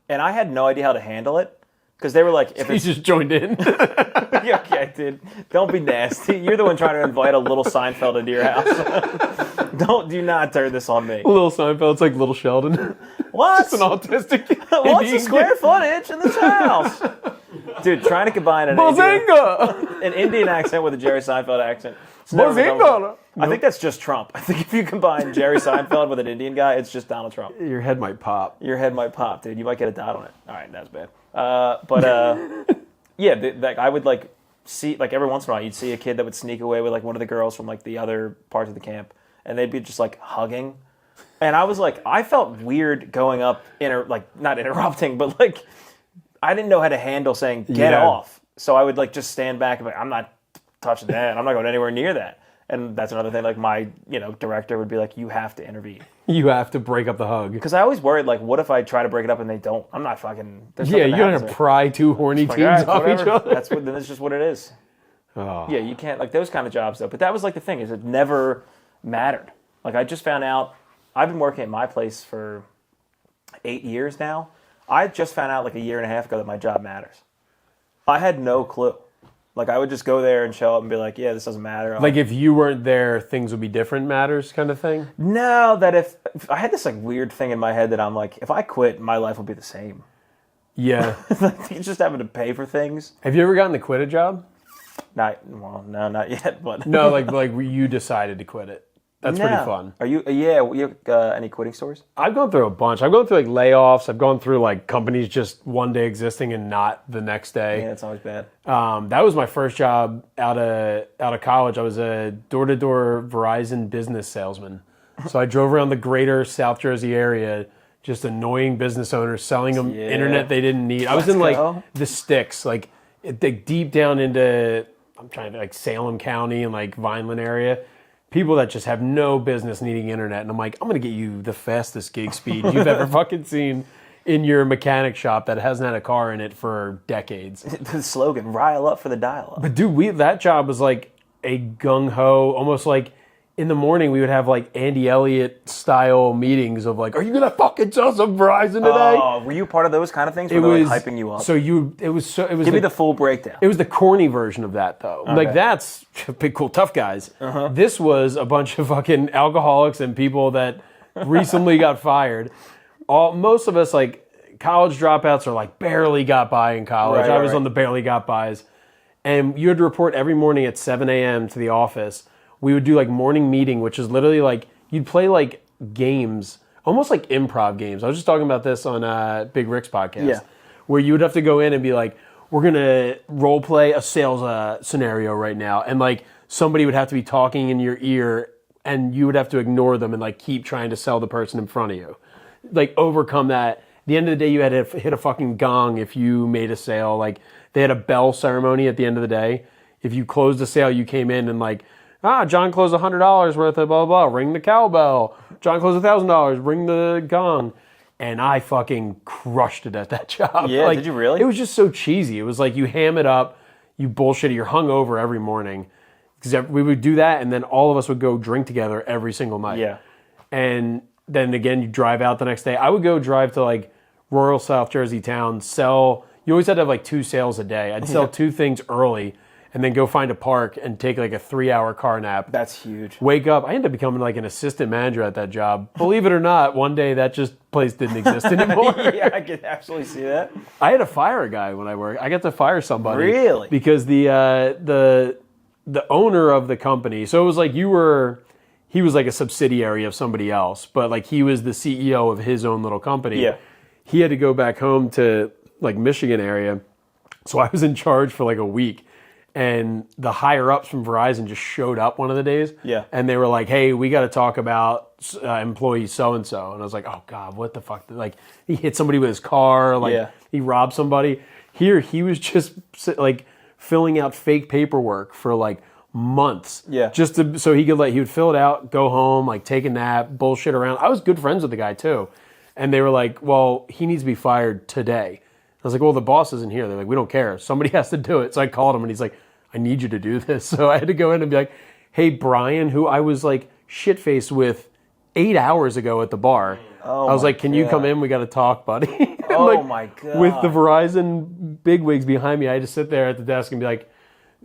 And I had no idea how to handle it. Because they were like, if He it's just joined in. yeah, okay, dude, don't be nasty. You're the one trying to invite a little Seinfeld into your house. Do not turn this on me. Little Seinfeld's like Little Sheldon. What? Just an autistic. What's the Indian square kid. footage in this house? Dude, trying to combine Bazinga! an Indian accent with a Jerry Seinfeld accent. It's never gonna Bazinga! I think that's just Trump. I think if you combine Jerry Seinfeld with an Indian guy, it's just Donald Trump. Your head might pop. Your head might pop, dude. You might get a dot on it. All right, that's bad. Yeah, I would like see, like every once in a while, you'd see a kid that would sneak away with like one of the girls from like the other parts of the camp, and they'd be just like hugging. And I was like, I felt weird going up, not interrupting, but like, I didn't know how to handle saying, get off. So I would like just stand back and be like, I'm not touching that. I'm not going anywhere near that. And that's another thing, like my, director would be like, you have to intervene. You have to break up the hug. Because I always worried, like, what if I try to break it up and they don't? I'm not fucking... Yeah, you're going to pry 2 horny like, teens off whatever. each other. Then it's just what it is. Oh. Yeah, you can't, like, those kind of jobs, though. But that was, like, the thing, is it never mattered. Like, I just found out, I've been working at my place for 8 years now. I just found out, like, a year and a half ago that my job matters. I had no clue. Like, I would just go there and show up and be like, yeah, this doesn't matter. Like, if you weren't there, things would be different matters kind of thing? No, that if I had this, like, weird thing in my head that I'm like, if I quit, my life would be the same. Yeah. Like, you're just having to pay for things. Have you ever gotten to quit a job? No, not yet, but... No, like you decided to quit it. That's pretty fun. Are you, you have any quitting stories? I've gone through a bunch. I've gone through like layoffs. I've gone through like companies just one day existing and not the next day. Yeah, that's always bad. That was my first job out of college. I was a door-to-door Verizon business salesman. So I drove around the greater South Jersey area, just annoying business owners, selling them internet they didn't need. I was in like the sticks, like deep down into, I'm trying to like Salem County and like Vineland area. People that just have no business needing internet. And I'm like, I'm going to get you the fastest gig speed you've ever fucking seen in your mechanic shop that hasn't had a car in it for decades. The slogan, rile up for the dial-up. But dude, that job was like a gung-ho, almost like in the morning we would have like Andy Elliott style meetings of like, are you going to fucking sell some Verizon today? Oh, were you part of those kind of things? Where they're like hyping you up? Give me the full breakdown. It was the corny version of that, though. Okay. Like, that's big, cool, tough guys. Uh-huh. This was a bunch of fucking alcoholics and people that recently got fired. Most of us, like, college dropouts are like barely got by in college. I was on the barely got bys. And you had to report every morning at 7 a.m. to the office. We would do, like, morning meeting, which is literally, like, you'd play, like, games, almost like improv games. I was just talking about this on Big Rick's podcast, where you would have to go in and be like, we're going to role play a sales scenario right now. And like somebody would have to be talking in your ear and you would have to ignore them and like keep trying to sell the person in front of you. Like overcome that. At the end of the day, you had to hit a fucking gong if you made a sale. Like they had a bell ceremony at the end of the day. If you closed a sale, you came in and like John closed $100 worth of blah, blah, blah. Ring the cowbell. John closed $1,000. Ring the gong. And I fucking crushed it at that job. Yeah, did you really? It was just so cheesy. It was like you ham it up, you bullshit it, you're hungover every morning. Because we would do that, and then all of us would go drink together every single night. Yeah. And then again, you drive out the next day. I would go drive to like rural South Jersey town, sell. You always had to have like 2 sales a day. I'd sell 2 things early, and then go find a park and take like a 3-hour car nap. That's huge. Wake up. I ended up becoming like an assistant manager at that job. Believe it or not, one day that just place didn't exist anymore. Yeah, I can absolutely see that. I had to fire a guy when I worked. I got to fire somebody. Really? Because the owner of the company, so it was like he was like a subsidiary of somebody else, but like he was the CEO of his own little company. Yeah. He had to go back home to like Michigan area. So I was in charge for like a week. And the higher ups from Verizon just showed up one of the days. Yeah. And they were like, hey, we got to talk about employee so-and-so. And I was like, oh, God, what the fuck? Like, he hit somebody with his car. Like, he robbed somebody. Here, he was just, like, filling out fake paperwork for, like, months. Yeah. Just so he would fill it out, go home, like, take a nap, bullshit around. I was good friends with the guy, too. And they were like, well, he needs to be fired today. I was like, well, the boss isn't here. They're like, we don't care. Somebody has to do it. So I called him, and he's like, I need you to do this. So I had to go in and be like, hey, Brian, who I was like shit-faced with 8 hours ago at the bar. Oh, I was like, can you come in? We got to talk, buddy. Oh, like, my God. With the Verizon bigwigs behind me, I had to sit there at the desk and be like,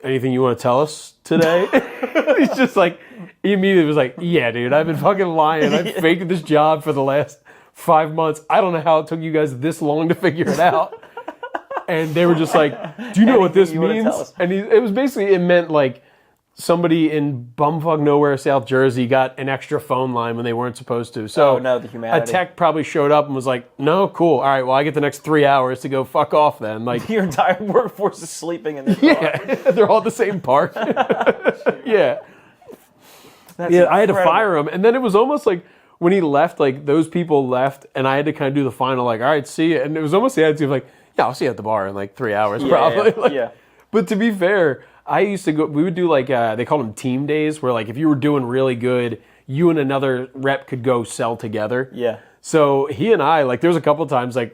anything you want to tell us today? He's just like, he immediately was like, yeah, dude, I've been fucking lying. I've faked this job for the last 5 months. I don't know how it took you guys this long to figure it out. And they were just like, do you know what this means? And it meant like somebody in bumfuck nowhere, South Jersey got an extra phone line when they weren't supposed to. So the humanity. A tech probably showed up and was like, no, cool. All right, well, I get the next 3 hours to go fuck off then. Like your entire workforce is sleeping in this yeah, they're all at the same park. Yeah. I had to fire him. And then it was almost like when he left, like those people left and I had to kind of do the final, like, all right, see you. And it was almost the attitude of like, yeah, I'll see you at the bar in like 3 hours probably. Yeah. But to be fair, I used to go, we would do like, they called them team days where like if you were doing really good, you and another rep could go sell together. Yeah. So he and I, like there was a couple of times like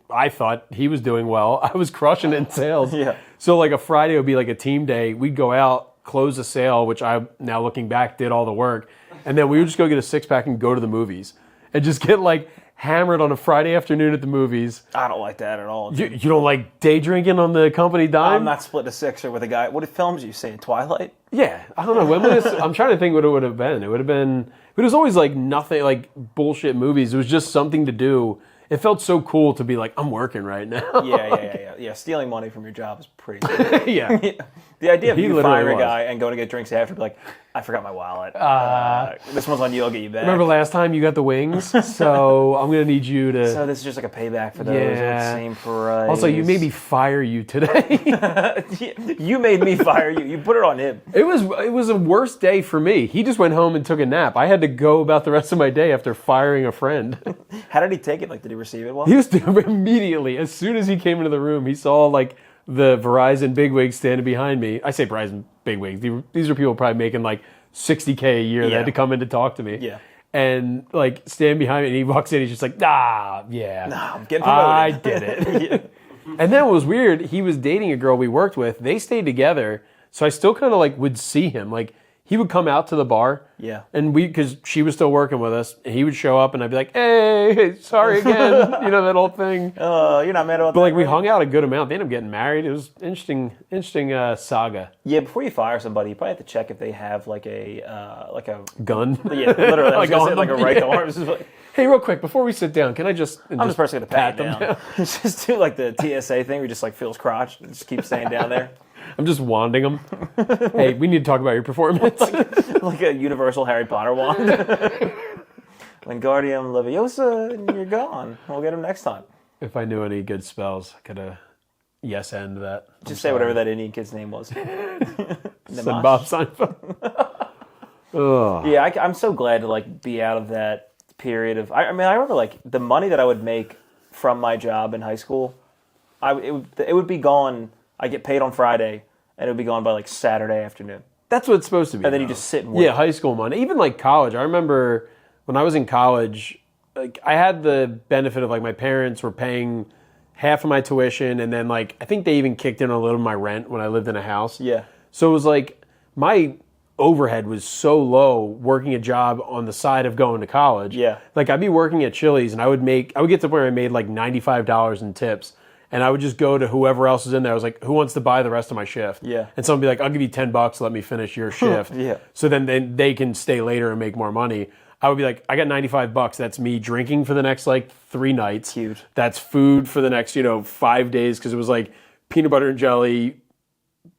I thought he was doing well. I was crushing it in sales. Yeah. So like a Friday would be like a team day. We'd go out, close a sale, which I now looking back did all the work. And then we would just go get a 6-pack and go to the movies and just get like hammered on a Friday afternoon at the movies. I don't like that at all. You don't like day drinking on the company dime? I'm not splitting a sixer with a guy. What films you say? Twilight? Yeah, I don't know. When was this? I'm trying to think what it would have been. It would have been. It was always like nothing, like bullshit movies. It was just something to do. It felt so cool to be like, I'm working right now. Yeah. Stealing money from your job is pretty cool. Yeah. The idea of He you literally firing a was. guy and going to get drinks after, be like, I forgot my wallet. This one's on you. I'll get you back. Remember last time you got the wings? So I'm gonna need you to. So this is just like a payback for those. Yeah. Same price. Also, you made me fire you today. You made me fire you. You put it on him. It was a worse day for me. He just went home and took a nap. I had to go about the rest of my day after firing a friend. How did he take it? Like, did he receive it well? He was immediately, as soon as he came into the room, he saw like the Verizon bigwigs standing behind me. I say Verizon bigwigs. These are people probably making like $60K a year that had to come in to talk to me. Yeah. And like stand behind me, and he walks in. He's just like, I'm getting promoted. I did it. And then it was weird. He was dating a girl we worked with. They stayed together, so I still kind of like would see him. Like he would come out to the bar. Yeah. And because she was still working with us, and he would show up, and I'd be like, hey, sorry again. You know, that old thing. You're not mad about that. But like we hung out a good amount. They ended up getting married. It was interesting saga. Yeah, before you fire somebody, you probably have to check if they have like a Gun. Yeah, literally. I was gonna say like a right to Yeah. arms. Hey, real quick, before we sit down, can I just... I'm just personally gonna pat them him down. Just do like the TSA thing where you just like feel his crotch and just keep staying down there. I'm just wanding them. Hey, we need to talk about your performance. Like a universal Harry Potter wand. Wingardium Leviosa, and you're gone. We'll get him next time. If I knew any good spells, I could have yes-end that. Just say whatever that Indian kid's name was. Said Bob Seinfeld. Yeah, I'm so glad to like be out of that period of. I mean, I remember like the money that I would make from my job in high school. It would be gone. I get paid on Friday, and it would be gone by like Saturday afternoon. That's what it's supposed to be. And then though. you just sit and wait. Yeah, high school money. Even like college. I remember when I was in college, like I had the benefit of like my parents were paying half of my tuition, and then like I think they even kicked in a little of my rent when I lived in a house. Yeah. So it was like my overhead was so low working a job on the side of going to college. Yeah. Like I'd be working at Chili's and I would get to the point where I made like $95 in tips. And I would just go to whoever else was in there. I was like, who wants to buy the rest of my shift? Yeah. And someone would be like, I'll give you $10, let me finish your shift. Yeah. So then they can stay later and make more money. I would be like, I got $95. That's me drinking for the next like 3 nights. Cute. That's food for the next, 5 days. Because it was like peanut butter and jelly,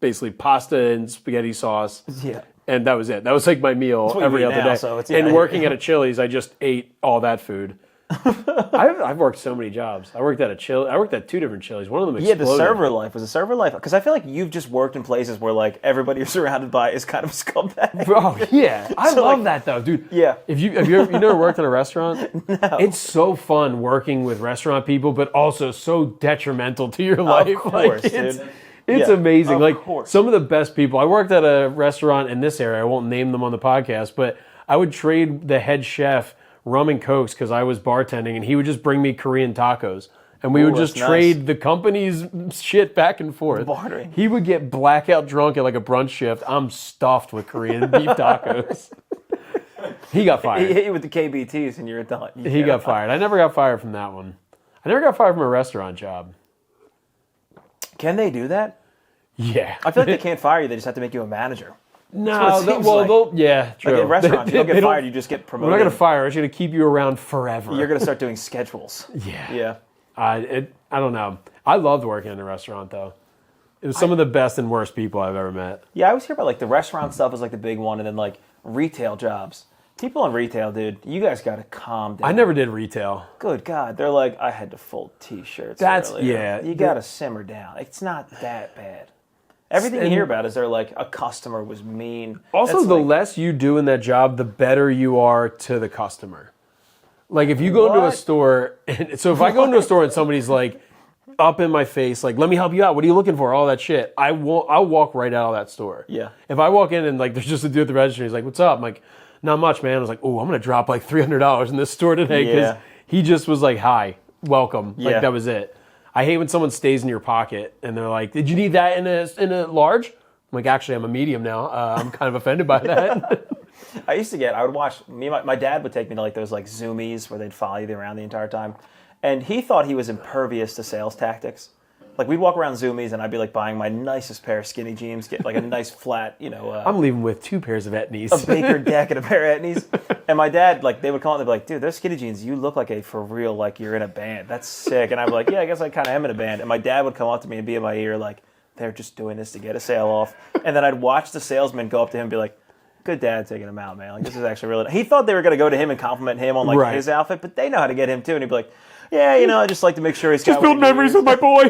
basically pasta and spaghetti sauce. Yeah. And that was it. That was like my meal what you every eat other now, day. so it's- and yeah. working at a Chili's, I just ate all that food. I've worked so many jobs. I worked at 2 different Chili's. One of them Yeah, exploded. the server life was a server life because I feel like you've just worked in places where like everybody you're surrounded by is kind of a scumbag. Oh yeah, I So, love like- that though, dude. Yeah. If you never worked in a restaurant, no. It's so fun working with restaurant people, but also so detrimental to your life. course, it's dude. it's Yeah, amazing. of Like course. some of the best people. I worked at a restaurant in this area. I won't name them on the podcast, but I would trade the head chef rum and cokes because I was bartending, and he would just bring me Korean tacos. And we would just that's nice. trade the company's shit back and forth. Bartering. He would get blackout drunk at like a brunch shift. I'm stuffed with Korean beef tacos. He got He fired. hit you with the KBTs and you're done. He got fired. I never got fired from that one. I never got fired from a restaurant job. Can they do that? Yeah. I feel like they can't fire you. They just have to make you a manager. No, what it seems like. yeah, true. Like in restaurants, you don't get They fired. You just get We're promoted. not going to fire. We're going to keep you around forever. You're going to start doing schedules. Yeah. Yeah. I don't know. I loved working in a restaurant, though. It was some of the best and worst people I've ever met. Yeah, I always hear about like the restaurant stuff is like the big one, and then like retail jobs. People in retail, dude, you guys got to calm down. I never did retail. Good God, they're like, I had to fold T-shirts. That's- earlier. yeah. You got to simmer down. It's not that bad. Everything you hear about is they're like a customer was mean. Also, That's the like, less you do in that job, the better you are to the customer. Like if you go into a What? store, so if I go into a store and somebody's like up in my face, like, let me help you out. What are you looking for? All that shit. I'll walk right out of that store. Yeah. If I walk in and like there's just a dude at the register, he's like, what's up? I'm like, not much, man. I was like, oh, I'm gonna drop like $300 in this store today because Yeah. he just was like, hi, welcome. Yeah. Like that was it. I hate when someone stays in your pocket and they're like, did you need that in a large? I'm like, actually, I'm a medium now. I'm kind of offended by that. I would watch, my dad would take me to like those like Zoomies where they'd follow you around the entire time. And he thought he was impervious to sales tactics. Like we'd walk around Zoomies and I'd be like buying my nicest pair of skinny jeans, get like a nice flat, I'm leaving with 2 pairs of etnies. a Baker deck and a pair of etnies. And my dad, like, they would call and they'd be like, dude, those skinny jeans, you look like for real, like you're in a band. That's sick. And I'd be like, yeah, I guess I kind of am in a band. And my dad would come up to me and be in my ear like, they're just doing this to get a sale off. And then I'd watch the salesman go up to him and be like, good dad taking him out, man. Like, this is actually really... He thought they were going to go to him and compliment him on, like, Right. his outfit, but they know how to get him, too. And he'd be like, yeah, I just like to make sure he's got... Just build what he memories needs." with my boy.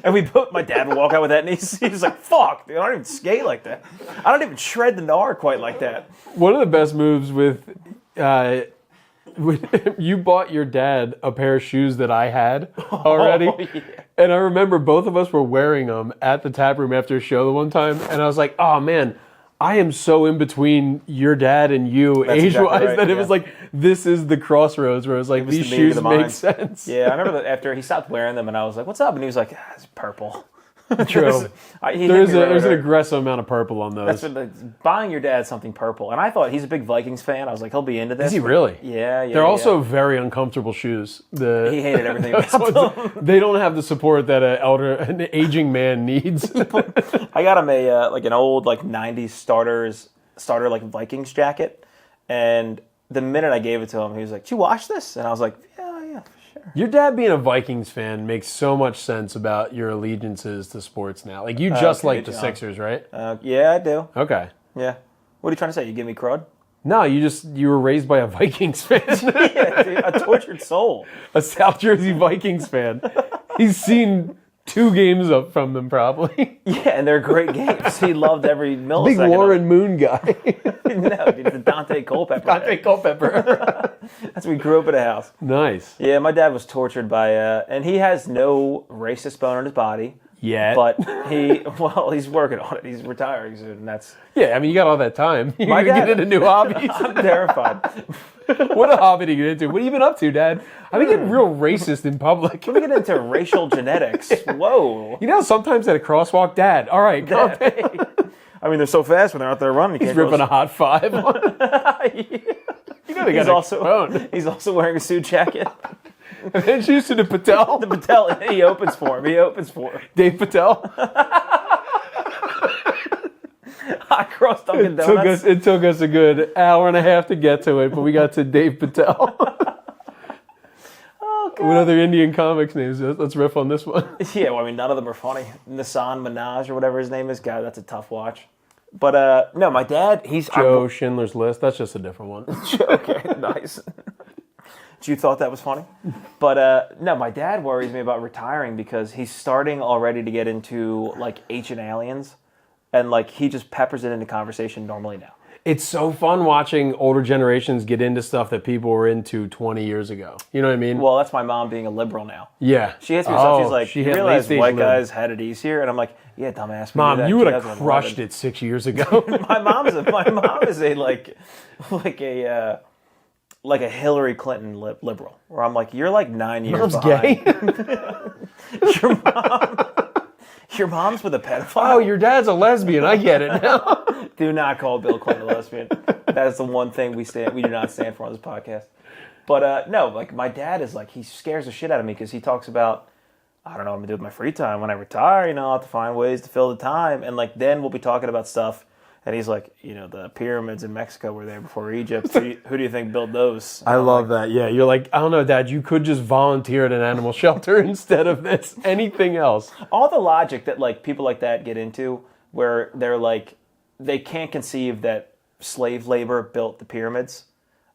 And my dad would walk out with that, and he's like, fuck, dude, I don't even skate like that. I don't even shred the gnar quite like that. One of the best moves with you bought your dad a pair of shoes that I had already. Oh, yeah. And I remember both of us were wearing them at the tap room after a show the one time. And I was like, oh man, I am so in between your dad and you That's age-wise exactly right, that it yeah. was like, this is the crossroads where I was like, was these the meeting of shoes the make minds. sense. Yeah, I remember that after he stopped wearing them, and I was like, what's up? And he was like, it's purple. True. He hit There's me right an over. aggressive amount of purple on those. That's what buying your dad something purple. And I thought he's a big Vikings fan. I was like, he'll be into this. Is he really? Yeah. They're also very uncomfortable shoes. He hated everything Those about ones, them. they don't have the support that an aging man needs. I got him an old like 90s starter like Vikings jacket. And the minute I gave it to him, he was like, did you watch this? And I was like, yeah, for sure. Your dad being a Vikings fan makes so much sense about your allegiances to sports now. Like you just okay, like the John. Sixers, right? Yeah, I do. Okay. Yeah. What are you trying to say? You give me crud? No, you were raised by a Vikings fan. Yeah, dude, a tortured soul. A South Jersey Vikings fan. He's seen 2 games up from them probably. Yeah, and they're great games. He loved every millisecond. Big of Warren Moon guy. it. No, dude, the Dante Culpepper. Dante Culpepper. That's we grew up in a house. Nice. Yeah, my dad was tortured by, and he has no racist bone in his body. Yet. But he's working on it. He's retiring soon, and that's... Yeah, I mean, you got all that time. You're My going to dad- get into new hobbies. I'm terrified. What a hobby to get into. What have you been up to, Dad? I've been getting real racist in public. Let me get into racial genetics. Whoa. You know, sometimes at a crosswalk, Dad, all right, calm down. I mean, they're so fast when they're out there running. He's ripping a hot five. You know they got He's also wearing a suit jacket. Introduced to the Patel. The Patel, he opens for him. Dave Patel. Hot cross Dunkin' Donuts. It took us a good hour and a half to get to it, but we got to Dave Patel. Oh, God. What other Indian comics names? Let's riff on this one. Yeah, well, I mean, none of them are funny. Nissan Minaj or whatever his name is. God, that's a tough watch. But, no, my dad, he's... Joe Schindler's List. That's just a different one. Okay, nice. You thought that was funny? But, no, my dad worries me about retiring because he's starting already to get into, like, Ancient Aliens. And, like, he just peppers it into conversation normally now. It's so fun watching older generations get into stuff that people were into 20 years ago. You know what I mean? Well, that's my mom being a liberal now. Yeah. She hits me with stuff. She's like, she you hit realize late-stage white lib. guys had it easier? And I'm like, yeah, dumbass. Mom, you would have crushed it 6 years ago. My mom is a like a Hillary Clinton liberal, where I'm like, you're like 9 years Mom's behind. gay? Your mom's with a pedophile. Oh, your dad's a lesbian. I get it now. Do not call Bill Clinton a lesbian. That is the one thing we do not stand for on this podcast. But no, like my dad is like, he scares the shit out of me because he talks about, I don't know what I'm gonna do with my free time when I retire. I'll have to find ways to fill the time, and like then we'll be talking about stuff. And he's like, the pyramids in Mexico were there before Egypt. Who do you think built those? I love that. Yeah, you're like, I don't know, Dad, you could just volunteer at an animal shelter instead of this. Anything else. All the logic that like people like that get into, where they're like, they can't conceive that slave labor built the pyramids.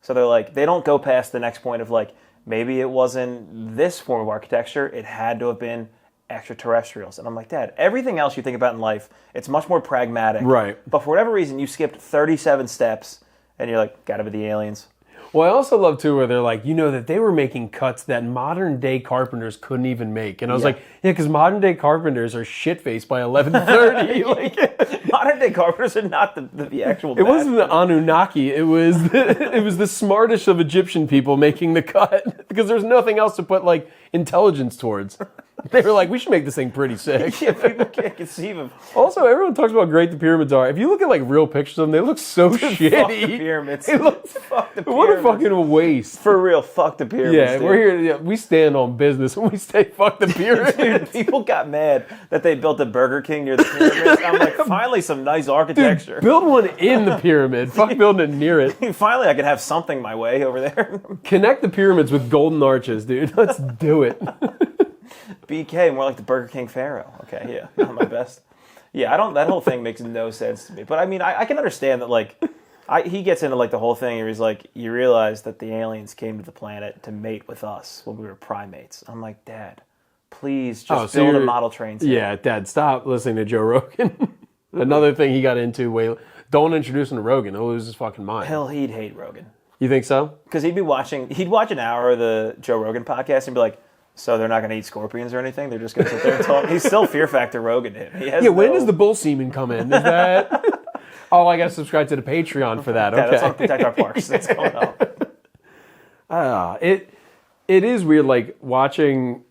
So they're like, they don't go past the next point of like, maybe it wasn't this form of architecture. It had to have been extraterrestrials. And I'm like, Dad, everything else you think about in life, it's much more pragmatic. Right. But for whatever reason, you skipped 37 steps and you're like, gotta be the aliens. Well, I also love, too, where they're like, that they were making cuts that modern-day carpenters couldn't even make. And I was like, yeah, because modern-day carpenters are shit-faced by 11:30. Like, modern-day carpenters are not the actual it wasn't the Anunnaki. It was the smartest of Egyptian people making the cut. Because there's nothing else to put, like, intelligence towards. They were like, we should make this thing pretty sick. Yeah, people can't conceive of. Also, everyone talks about how great the pyramids are. If you look at like real pictures of them, they look so shitty. Fuck the pyramids. Fuck the pyramids. What a fucking waste. For real, fuck the pyramids. Yeah, dude. we're here. Yeah, we stand on business when we say fuck the pyramids. Dude, people got mad that they built a Burger King near the pyramids. I'm like, finally, some nice architecture. Dude, build one in the pyramid. Fuck building it near it. Finally, I can have something my way over there. Connect the pyramids with golden arches, dude. Let's do it. BK, more like the Burger King Pharaoh. Okay, yeah, not my best. Yeah, that whole thing makes no sense to me. But I mean, I can understand that, like, he gets into, like, the whole thing where he's like, you realize that the aliens came to the planet to mate with us when we were primates. I'm like, Dad, please just build a model train set. Yeah, Dad, stop listening to Joe Rogan. Another thing he got into, don't introduce him to Rogan. He'll lose his fucking mind. Hell, he'd hate Rogan. You think so? Because he'd watch an hour of the Joe Rogan podcast and be like, so they're not going to eat scorpions or anything? They're just going to sit there and talk? He's still Fear Factor Rogan. When does the bull semen come in? Is that... Oh, I got to subscribe to the Patreon for that. Okay. Yeah, that's on Protect Our Parks. That's going on. It is weird, like, watching...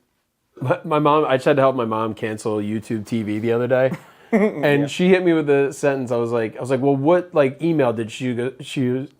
My mom... I tried to help my mom cancel YouTube TV the other day. And she hit me with the sentence. I was like, well, what, like, email did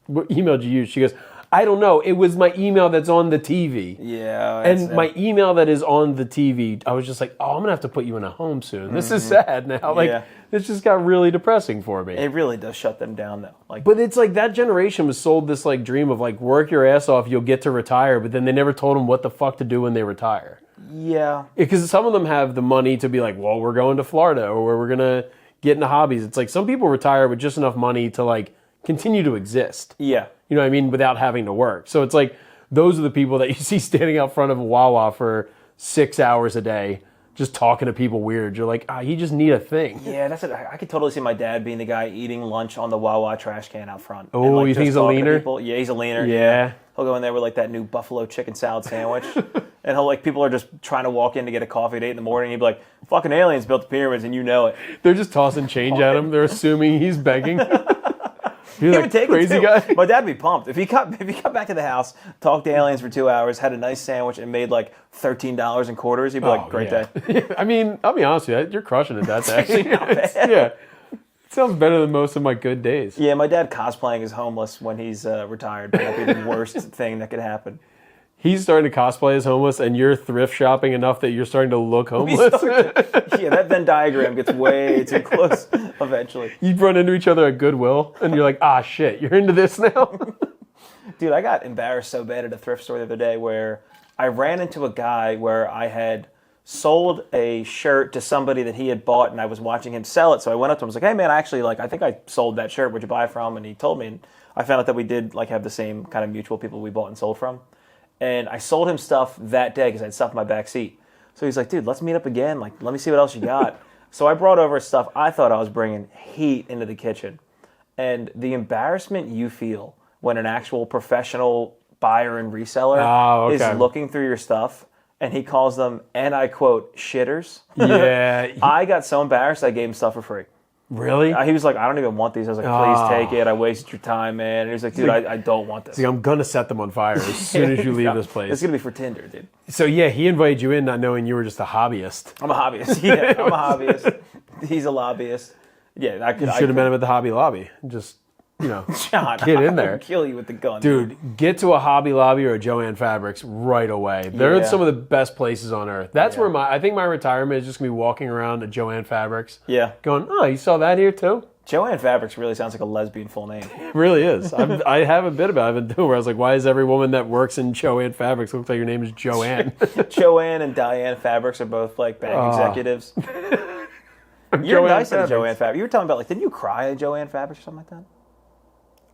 what email did you use? She goes... I don't know. It was my email that's on the TV. Yeah. And my email that is on the TV, I was just like, I'm going to have to put you in a home soon. This is sad now. Like, this just got really depressing for me. It really does shut them down, though. Like, but it's like that generation was sold this, like, dream of, like, work your ass off, you'll get to retire, but then they never told them what the fuck to do when they retire. Yeah. Because some of them have the money to be like, well, we're going to Florida, or we're going to get into hobbies. It's like some people retire with just enough money to, like, continue to exist. Yeah. You know what I mean? Without having to work. So it's like, those are the people that you see standing out front of a Wawa for 6 hours a day, just talking to people weird. You're like, you just need a thing. Yeah, that's it. I could totally see my dad being the guy eating lunch on the Wawa trash can out front. Oh, and, you think he's a leaner? Yeah, he's a leaner. Yeah. He'll go in there with like that new buffalo chicken salad sandwich. And he'll like people are just trying to walk in to get a coffee at 8 in the morning. He'd be like, "Fucking aliens built the pyramids, and you know it." They're just tossing change at him. They're assuming he's begging. He You're would take crazy it too. guy. My dad would be pumped if he got back to the house, talked to aliens for 2 hours, had a nice sandwich, and made like $13 in quarters. He'd be like, "Great day." I mean, I'll be honest with you. You're crushing it that day. Not bad. Yeah. It sounds better than most of my good days. Yeah, my dad cosplaying as homeless when he's retired might be the worst thing that could happen. He's starting to cosplay as homeless, and you're thrift shopping enough that you're starting to look homeless. Yeah, that Venn diagram gets way too close eventually. You run into each other at Goodwill, and you're like, ah, shit, you're into this now? Dude, I got embarrassed so bad at a thrift store the other day where I ran into a guy where I had sold a shirt to somebody that he had bought, and I was watching him sell it. So I went up to him, I was like, "Hey man, I think I sold that shirt. Where'd you buy it from?" And he told me, and I found out that we did like have the same kind of mutual people we bought and sold from. And I sold him stuff that day because I had stuff in my back seat. So he's like, "Dude, let's meet up again. Like, let me see what else you got." So I brought over stuff I thought I was bringing heat into the kitchen. And the embarrassment you feel when an actual professional buyer and reseller is looking through your stuff, and he calls them, and I quote, shitters. Yeah. I got so embarrassed I gave him stuff for free. Really? He was like, "I don't even want these." I was like, "Please take it. I wasted your time, man." And he was like, "Dude, I don't want this." See, I'm going to set them on fire as soon as you leave this place. It's going to be for Tinder, dude. So, yeah, he invited you in not knowing you were just a hobbyist. I'm a hobbyist. Yeah, I'm a hobbyist. He's a lobbyist. Yeah, You should have met him at the Hobby Lobby. Just, John, get in there. I'll kill you with the gun. Dude, get to a Hobby Lobby or a Joann Fabrics right away. They're Yeah. some of the best places on earth. That's where I think my retirement is just going to be walking around at Joann Fabrics. Yeah. Going, oh, you saw that here too? Joann Fabrics really sounds like a lesbian full name. It really is. I have a bit about it too, where I was like, why is every woman that works in Joann Fabrics look like your name is Joanne? Joann and Diane Fabrics are both like bank executives. You're Joann nice at Fabrics. Joann Fabrics. You were talking about didn't you cry at Joann Fabrics or something like that?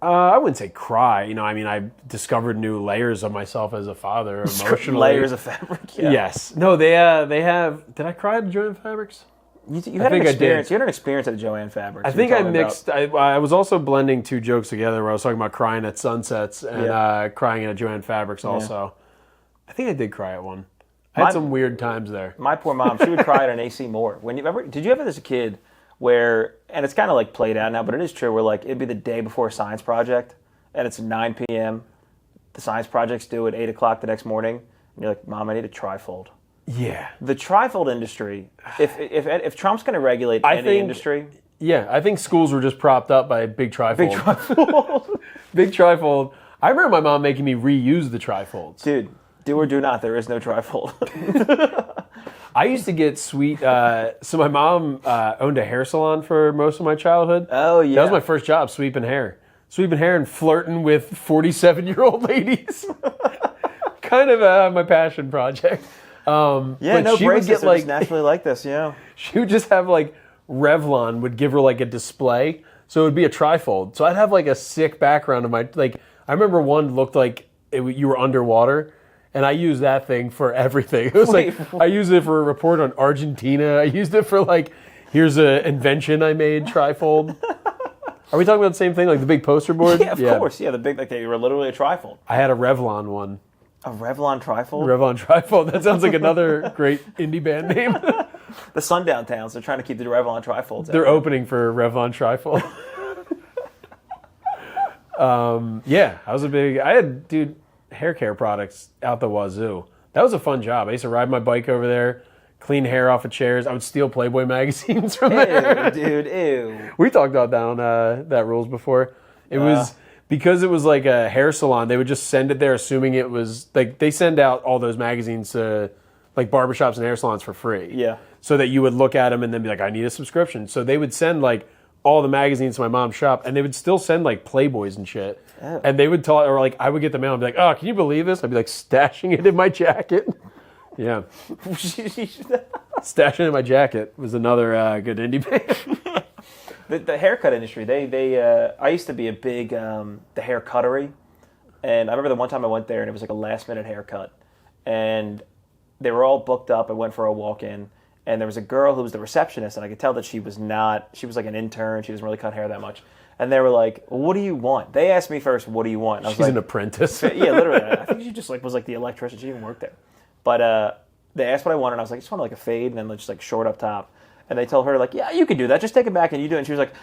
I wouldn't say cry. I discovered new layers of myself as a father emotionally. Layers of fabric. Yeah. Yes. No, they have. Did I cry at Joann Fabrics? You had an experience. You had an experience at Joann Fabrics. I think I mixed. I was also blending two jokes together where I was talking about crying at Sunsets and crying at Joann Fabrics also. I think I did cry at one. I had some weird times there. My poor mom, she would cry at an AC Moore. Did you ever as a kid where, and it's kind of like played out now, but it is true, where like it'd be the day before a science project and it's 9 p.m. The science project's due at 8 o'clock the next morning. And you're like, "Mom, I need a trifold." Yeah. The trifold industry, if Trump's going to regulate any industry. Yeah, I think schools were just propped up by big trifold. Big trifold. Big trifold. I remember my mom making me reuse the trifolds. Dude, do or do not, there is no trifold. I used to get sweet. So my mom owned a hair salon for most of my childhood. Oh, yeah. That was my first job, sweeping hair. Sweeping hair and flirting with 47-year-old ladies. Kind of my passion project. Yeah, but no she would braces get are just naturally like this, yeah. She would just have like Revlon would give her like a display, so it would be a trifold. So I'd have like a sick background of my I remember one looked like you were underwater, and I used that thing for everything. It was I used it for a report on Argentina. I used it for here's an invention I made trifold. Are we talking about the same thing, like the big poster board? Yeah, of course. Yeah, the big they were literally a trifold. I had a Revlon one. A Revlon trifold? Revlon trifold. That sounds like another great indie band name. The Sundown Towns. They're trying to keep the Revlon trifolds. They're opening for Revlon trifold. I had hair care products out the wazoo. That was a fun job. I used to ride my bike over there, clean hair off of chairs. I would steal Playboy magazines from there. Ew, dude, ew. We talked about that on That Rules before. It was because it was like a hair salon. They would just send it there, assuming it was they send out all those magazines to like barbershops and hair salons for free. Yeah. So that you would look at them and then be like, I need a subscription. So they would send all the magazines to my mom's shop, and they would still send Playboys and shit. Oh. And they would talk, or I would get the mail and be like, "Oh, can you believe this?" I'd be stashing it in my jacket. Yeah. Stashing it in my jacket was another good indie band. The haircut industry, I used to be a big, the hair cuttery. And I remember the one time I went there and it was a last minute haircut. And they were all booked up. I went for a walk-in. And there was a girl who was the receptionist, and I could tell that she was like an intern. She doesn't really cut hair that much. And they were like, "What do you want?" They asked me first, "What do you want?" And I was She's an apprentice. Yeah, literally. I think she just was the electrician. She even worked there. But they asked what I wanted, and I was like, I just want like a fade and then just like short up top. And they told her like, yeah, you can do that. Just take it back and you do it. And she was like,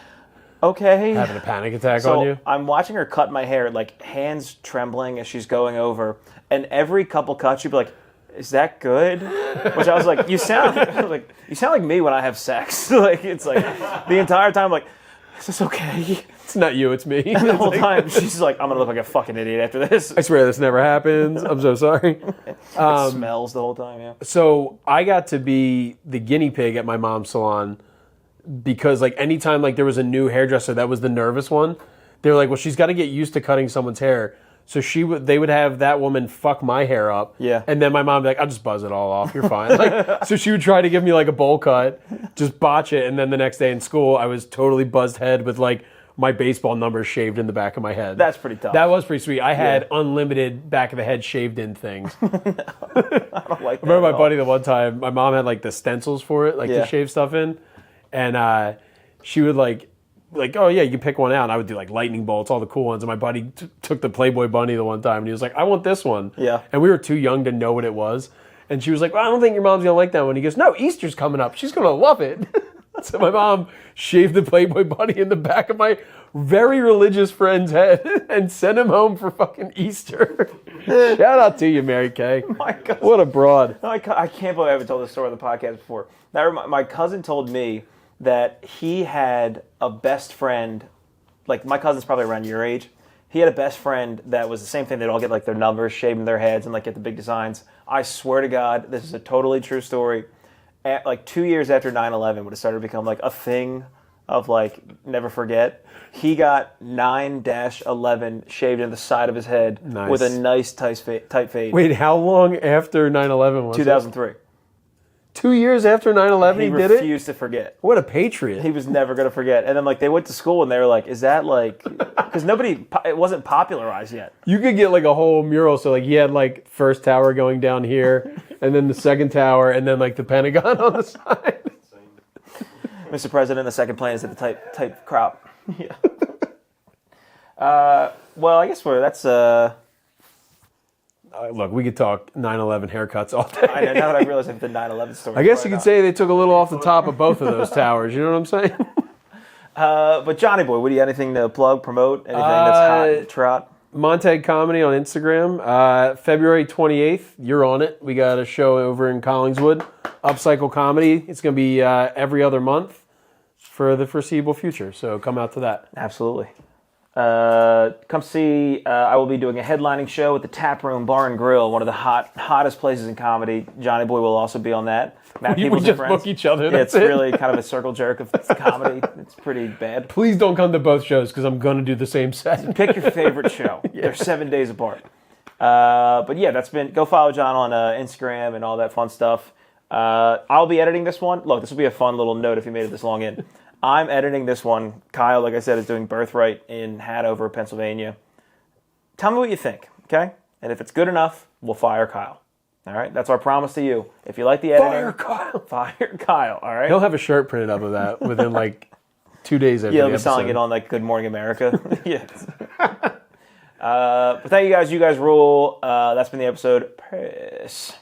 okay. Having a panic attack So on you? I'm watching her cut my hair, like hands trembling as she's going over. And every couple cuts, she'd be like, is that good? Which I was like, you sound like me when I have sex. Like it's like the entire time, I'm like, is this okay? It's not you, it's me. And the whole time she's like, I'm gonna look like a fucking idiot after this. I swear this never happens. I'm so sorry. It smells the whole time. Yeah. So I got to be the guinea pig at my mom's salon because like anytime like there was a new hairdresser that was the nervous one, they were like, well, she's got to get used to cutting someone's hair. So they would have that woman fuck my hair up. Yeah. And then my mom would be like, I'll just buzz it all off. You're fine. Like, so she would try to give me like a bowl cut, just botch it. And then the next day in school, I was totally buzzed head with like my baseball numbers shaved in the back of my head. That's pretty tough. That was pretty sweet. I had unlimited back of the head shaved in things. I don't like that. I remember my at all. buddy the one time, my mom had like the stencils for it, like Yeah. to shave stuff in. And she would like, oh yeah, you can pick one out. And I would do like lightning bolts, all the cool ones. And my buddy took the Playboy bunny the one time and he was like, I want this one. Yeah. And we were too young to know what it was. And she was like, well, I don't think your mom's going to like that one. He goes, no, Easter's coming up. She's going to love it. So my mom shaved the Playboy bunny in the back of my very religious friend's head and sent him home for fucking Easter. Shout out to you, Mary Kay. My God. What a broad. No, I can't believe I haven't told this story on the podcast before. My cousin told me that he had a best friend, like my cousin's probably around your age. He had a best friend that was the same thing. They'd all get like their numbers shaved in their heads and like get the big designs. I swear to God, this is a totally true story. Like 2 years after 9/11, when it started to become like a thing of like never forget, he got 9-11 shaved in the side of his head Nice. with a nice tight fade. Wait, how long after 9/11 was 2003. it? 2 years after 9/11 he did it? refused to forget. What a patriot. He was never going to forget. And then like they went to school and they were like, is that like, because it wasn't popularized yet. You could get like a whole mural. So like he had like first tower going down here and then the second tower and then like the Pentagon on the side. Mr. President, the second plane is at the type crop. Yeah. Well, I guess that's Look, we could talk 9/11 haircuts all day. I know, now that I realize the 9/11 story. I guess you could say they took a little off the top of both of those towers. You know what I'm saying? But Johnny Boy, what do you anything to plug, promote? Anything that's hot, trot? Montague Comedy on Instagram. February 28th, you're on it. We got a show over in Collingswood, Upcycle Comedy. It's going to be every other month for the foreseeable future. So come out to that. Absolutely. Come see. I will be doing a headlining show at the Tap Room Bar and Grill, one of the hottest places in comedy. Johnny Boy will also be on that. Matt We Peoples and just Friends. book each other. Yeah, That's it's it. really kind of a circle jerk of comedy. It's pretty bad. Please don't come to both shows because I'm going to do the same set. Pick your favorite show. They're 7 days apart. But yeah, go follow John on Instagram and all that fun stuff. I'll be editing this one. Look, this will be a fun little note if you made it this long in. I'm editing this one. Kyle, like I said, is doing Birthright in Hanover, Pennsylvania. Tell me what you think, okay? And if it's good enough, we'll fire Kyle. All right? That's our promise to you. If you like the editing, Fire Kyle. fire Kyle, all right? He'll have a shirt printed up of that within like 2 days after Yeah, the he'll be selling episode. it on like Good Morning America. Yes. But thank you guys. You guys rule. That's been the episode. Peace.